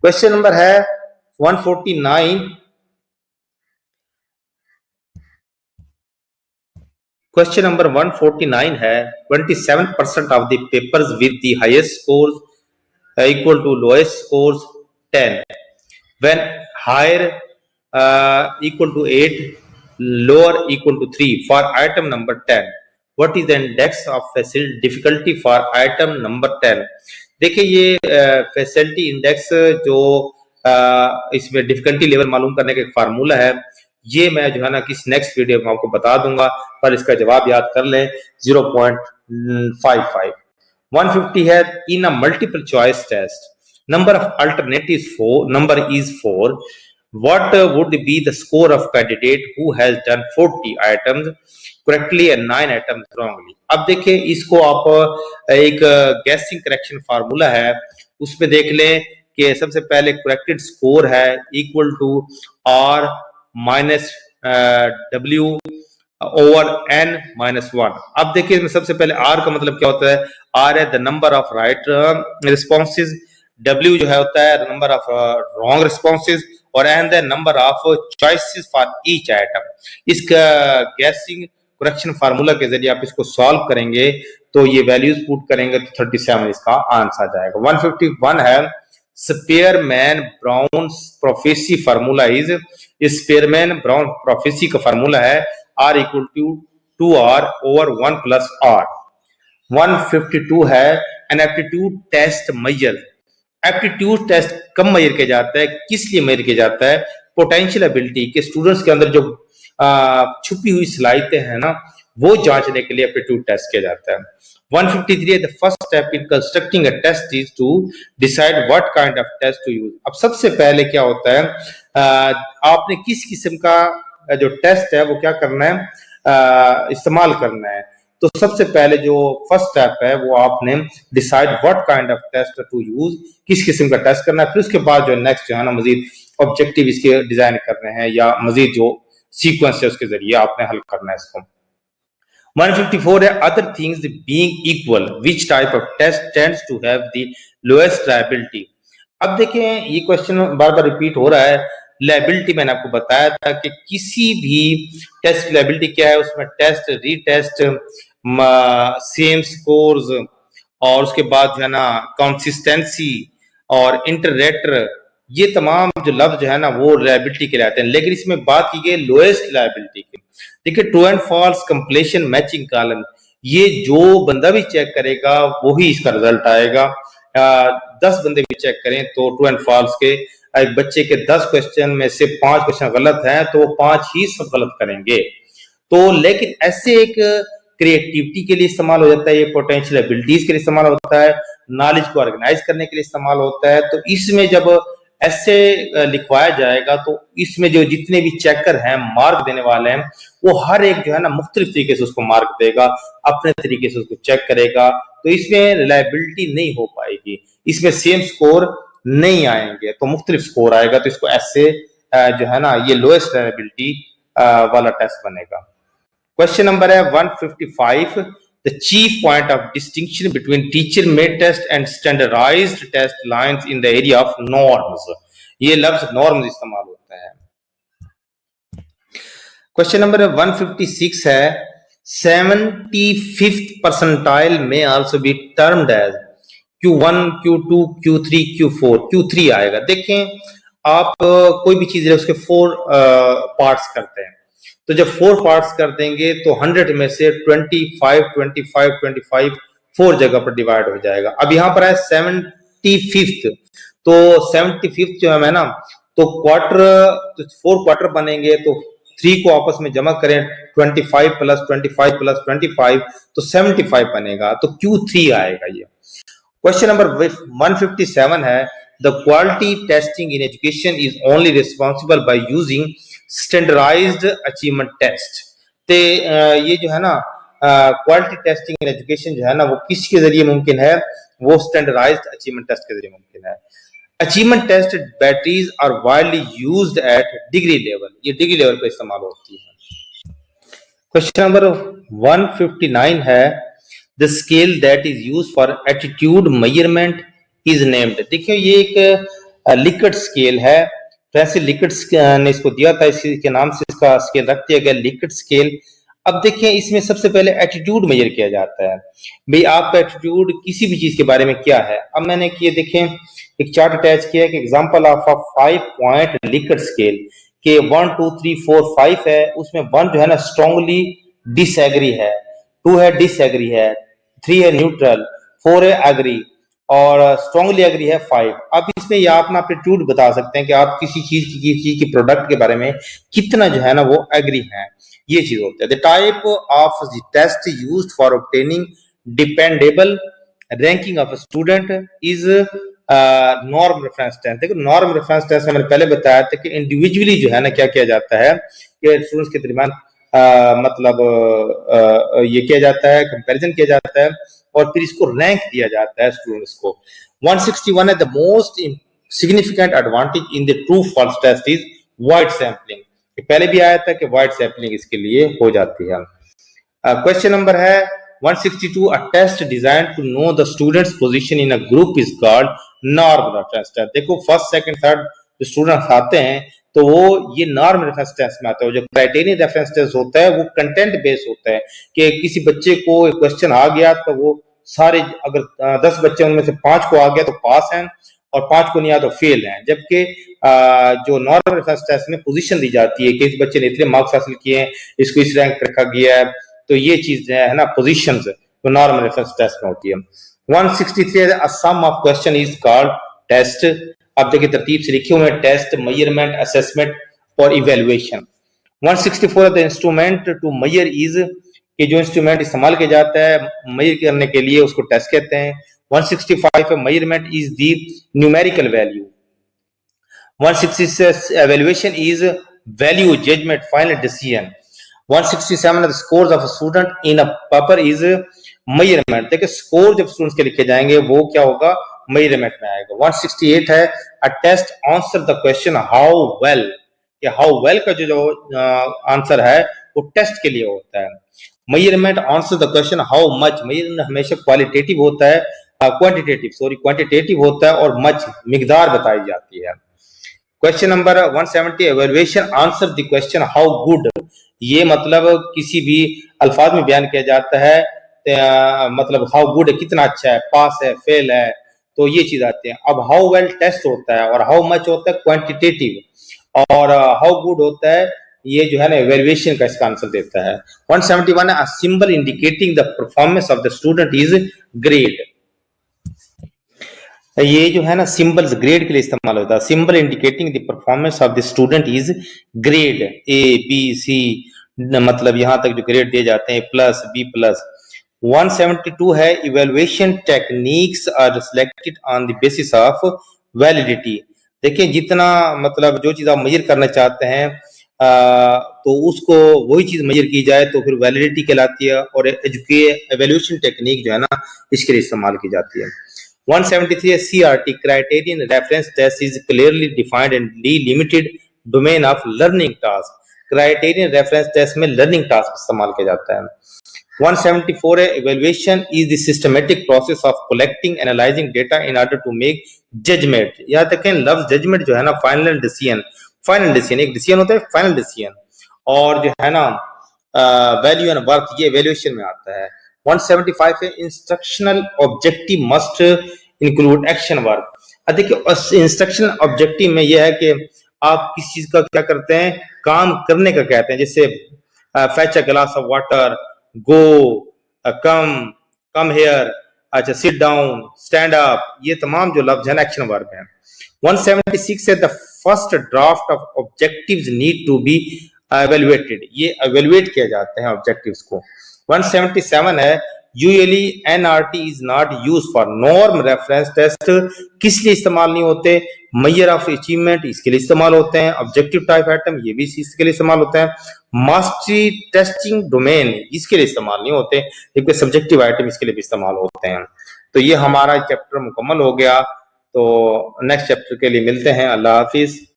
[SPEAKER 1] क्वेश्चन नंबर है 149। क्वेश्चन नंबर 149 है 27% of the papers with the highest score equal to lowest score 10 when higher equal to 8, lower equal to 3 for item number 10, what is the index of facility difficulty for item number 10? देखिए ये facility index जो इसमें difficulty level मालूम करने का एक formula है, ये मैं जो है ना किस नेक्स्ट वीडियो में आपको बता दूंगा, पर इसका जवाब याद कर लें 0.55। 150 है in a multiple choice test number of alternatives number is 4, what would be the score of candidate who has done 40 items correctly and 9 items wrongly? अब देखिए इसको आप एक गैसिंग करेक्शन फार्मूला है उसमें देख लें कि सबसे पहले करेक्टेड स्कोर है equal to R minus W over n minus 1। अब देखिए इसमें सबसे पहले r का मतलब क्या होता है, r है the number of right responses, W जो है होता है नंबर ऑफ रॉन्ग रिस्पॉन्सेज और and the number of choices for each item. इसका गैसिंग करेक्शन फार्मूला के जरिए आप इसको सॉल्व करेंगे तो ये वैल्यूज पुट करेंगे तो 37 इसका आंसर आ जाएगा। 151 है Spearman Brown prophecy formula is, Spearman Brown prophecy का फार्मूला है R equal to 2R over 1 plus R। 152 है an aptitude test measure, aptitude test कब मेजर किया जाता है, किस लिए मेजर किया जाता है, पोटेंशियल एबिलिटी के स्टूडेंट्स के अंदर जो छुपी हुई सलाहियतें हैं ना वो जांचने के लिए एप्टीट्यूड टेस्ट किया जाता है। 153 the first step in constructing a test is to decide what kind of test to use. अब सबसे पहले क्या होता है, आपने किस किस्म का जो टेस्ट है वो क्या करना है, इस्तेमाल करना है। तो सबसे पहले जो फर्स्ट स्टेप है वो आपने decide what kind of test to use, किस किस्म का टेस्ट करना है। फिर उसके बाद जो नेक्स्ट जो है ना मजीद ऑब्जेक्टिव इसके डिजाइन करने हैं या मजीद जो सीक्वेंस है उसके जरिए आपने हल करना है इसको। 154 है other things being equal which type of test tends to have the lowest liability. अब देखें ये क्वेश्चन बार बार रिपीट हो रहा है। लायबिलिटी मैंने आपको बताया था कि किसी भी टेस्ट की लायबिलिटी क्या है, उसमें टेस्ट, रीटेस्ट, सेम स्कोर्स और उसके बाद जो है ना कंसिस्टेंसी और इंटररेटर, ये तमाम जो लफ्ज जो है ना वो लायबिलिटी के लाते हैं। लेकिन इसमें बात की गई लोएस्ट लायबिलिटी की। देखिए true and false completion matching column, ये जो बंदा भी चेक करेगा वही इसका रिजल्ट आएगा। 10 बंदे भी चेक करें तो ट्रू एंड फॉल्स के एक बच्चे के 10 क्वेश्चन में से 5 क्वेश्चन गलत हैं तो वो 5 ही सब गलत करेंगे। तो लेकिन ऐसे एक क्रिएटिविटी के लिए इस्तेमाल हो जाता है, ये पोटेंशियल एबिलिटीज के लिए इस्तेमाल होता है, नॉलेज को ऑर्गेनाइज करने के लिए इस्तेमाल होता है। तो इसमें जब ऐसे लिखवाया जाएगा तो इसमें जो जितने भी चेकर हैं, मार्क देने वाले हैं, वो हर एक जो है ना मुख्तलिफ तरीके से उसको मार्क देगा, अपने तरीके से उसको चेक करेगा। तो इसमें रिलायबिलिटी नहीं हो पाएगी, इसमें सेम स्कोर नहीं आएंगे, तो मुख्तलिफ स्कोर आएगा। तो इसको ऐसे जो है ना ये लोएस्ट रिलायबिलिटी वाला टेस्ट बनेगा। क्वेश्चन नंबर है 155 the chief point of distinction between teacher made test and standardised test lines in the area of norms. ये लफ्ज नॉर्म्स इस्तेमाल होता है। क्वेश्चन नंबर 156 है 75th परसेंटाइल में also be termed as Q1, Q2, Q3, Q4। Q3 आएगा। देखें आप कोई भी चीज है उसके 4 पार्ट्स करते हैं, तो जब 4 पार्ट्स कर देंगे तो 100 में से 25, 25, 25 4 जगह पर डिवाइड हो जाएगा। अब यहाँ पर है 75th, तो 75th जो है ना तो क्वार्टर, तो 4 क्वार्टर बनेंगे तो 3 को आपस में जमा करें 25 प्लस 25 प्लस 25 तो 75 बनेगा, तो Q3 आएगा ये। क्वेश्चन नंबर 157 है the quality testing in education is only responsible by using standardised achievement test. ते ये जो है ना क्वालिटी टेस्टिंग इन एजुकेशन जो है ना वो किसके जरिए मुमकिन है, वो स्टैंडर्डाइज्ड अचीवमेंट टेस्ट के जरिए मुमकिन है। Achievement test batteries are widely used at degree level, ये डिग्री लेवल पे इस्तेमाल होती है। क्वेश्चन नंबर 159 है the scale that is used for attitude measurement is named. देखिए ये एक लिकर्ट स्केल है, तो ऐसे लिकर्ट ने इसको दिया था, इसी के नाम से इसका स्केल रख दिया गया लिकर्ट स्केल। अब देखिए इसमें सबसे पहले एटीट्यूड मेजर किया जाता है, भाई आपका एटीट्यूड किसी भी चीज के बारे में क्या है। अब मैंने किए देखें एक चार्ट अटैच किया है कि example of a 5 point Likert scale के 1 2 3 4 5 है, उसमें 1 जो है ना स्ट्रांगली डिसएग्री है, 2 है डिसएग्री है, 3 है न्यूट्रल, 4 है एग्री और स्ट्रांगली एग्री है 5। अब इसमें ये आप ना एप्टीट्यूड बता सकते हैं कि आप किसी चीज की प्रोडक्ट के बारे में कितना जो है ना वो एग्री है, ये चीज होता है। The type of the test used for obtaining dependable ranking of a student is norm reference test. देखो नॉर्म रेफरेंस टेस्ट में मैंने पहले बताया था कि इंडिविजुअली जो है ना क्या किया जाता है कि स्टूडेंट्स के दरमियान ये किया जाता है, कंपैरिजन किया जाता है और फिर इसको रैंक दिया जाता है स्टूडेंट्स को। 161 है the most significant advantage in the true false test is wide sampling. पहले भी आया था कि वाइड सैंपलिंग इसके लिए हो जाती है। क्वेश्चन नंबर है 162 a test design to know the students position in a group is called norm reference test. देखो फर्स्ट सेकंड थर्ड जो स्टूडेंट्स आते हैं तो वो ये नॉर्म रेफरेंस टेस्ट में आता है। जो क्राइटेरियन रेफरेंस टेस्ट होता है वो कंटेंट बेस्ड होता है कि किसी बच्चे को एक क्वेश्चन आ गया तो वो सारे अगर 10 बच्चे उनमें से 5 को आ गया तो पास हैं और 5 को नहीं आया तो फेल हैं। जबकि जो नॉर्मल रेफरेंस टेस्ट में पोजीशन दी जाती है कि इस बच्चे ने इतने मार्क्स हासिल किए हैं, इसको इस रैंक पर रखा गया है, तो ये चीज है ना पोजीशंस तो नॉर्मल रेफरेंस टेस्ट में होती है। 163 a sum of question is called test. अब देखिए तरतीब से लिखे हुए हैं टेस्ट, मेजरमेंट, असेसमेंट और evaluation. 164 the instrument to measure is कि जो इंस्ट्रूमेंट इस्तेमाल किया जाता है मेजर करने के लिए उसको टेस्ट कहते हैं। 165 measurement is the numerical value. 166 evaluation is value judgment final decision. 167 the scores of a student in a paper is measurement। देखिए स्कोर जब स्टूडेंट्स के लिखे जाएंगे वो क्या होगा, मेजरमेंट में आएगा। 168 है a test answer the question how well। ये how well का जो आंसर है वो टेस्ट के लिए होता है। Measurement answer the question how much। Measurement हमेशा क्वालिटेटिव होता है, क्वांटिटेटिव होता है और मच मिकदार बताई जाती है। Question number 170 evaluation answer the question how good. ये मतलब किसी भी अल्फाज में बयान किया जाता है मतलब हाउ गुड है कितना अच्छा है, पास है, फेल है, तो ये चीज आती है। अब हाउ वेल टेस्ट होता है और हाउ मच होता है क्वांटिटेटिव और हाउ गुड होता है ये जो है ना एवेल्युएशन का इसका आंसर देता है। 171 है symbol indicating the performance of the student is grade. ये जो है ना सिंबल्स ग्रेड के लिए इस्तेमाल होता है। Symbol indicating the performance of the student is grade, A B C मतलब यहां तक जो ग्रेड दिए जाते हैं प्लस बी प्लस। 172 है evaluation techniques are selected on the basis of validity. देखिए जितना मतलब जो चीज आप मेजर करना चाहते हैं तो उसको वही चीज मेजर की जाए तो फिर वैलिडिटी कहलाती है और एवैल्यूएशन टेक्निक जो है ना इसके लिए इस्तेमाल की जाती है। 173 CRT criterion reference test is clearly defined and delimited domain of learning task। criterion reference test में learning task इस्तेमाल किया जाता है। 174 है evaluation is the systematic process of collecting analyzing data in order to make judgment। याद रखें लफ्ज judgment जो है ना final decision एक decision होता है final decision और जो है ना value and worth ये evaluation में आता है। 175 है instructional objective must include action work. देखिए इंस्ट्रक्शनल ऑब्जेक्टिव में यह है कि आप किस चीज का क्या करते हैं, काम करने का कहते हैं, जैसे fetch a glass of water, go, come here, अच्छा सिट डाउन, स्टैंड अप, ये तमाम जो लफ्ज है ना एक्शन वर्ब है। 176 है the first draft of objectives need to be evaluated, ये evaluate किया जाते हैं objectives को। 177 है usually NRT is not use for norm reference test, किस लिए इस्तेमाल नहीं होते? मेजर ऑफ अचीवमेंट इसके लिए इस्तेमाल होते हैं, ऑब्जेक्टिव टाइप आइटम ये भी इसके लिए इस्तेमाल होते हैं, मास्टरी टेस्टिंग डोमेन इसके लिए इस्तेमाल नहीं होते, एक सब्जेक्टिव आइटम इसके लिए भी इस्तेमाल होते हैं। तो ये हमारा चैप्टर मुकम्मल हो गया। तो नेक्स्ट चैप्टर के लिए मिलते हैं। अल्लाह हाफिज।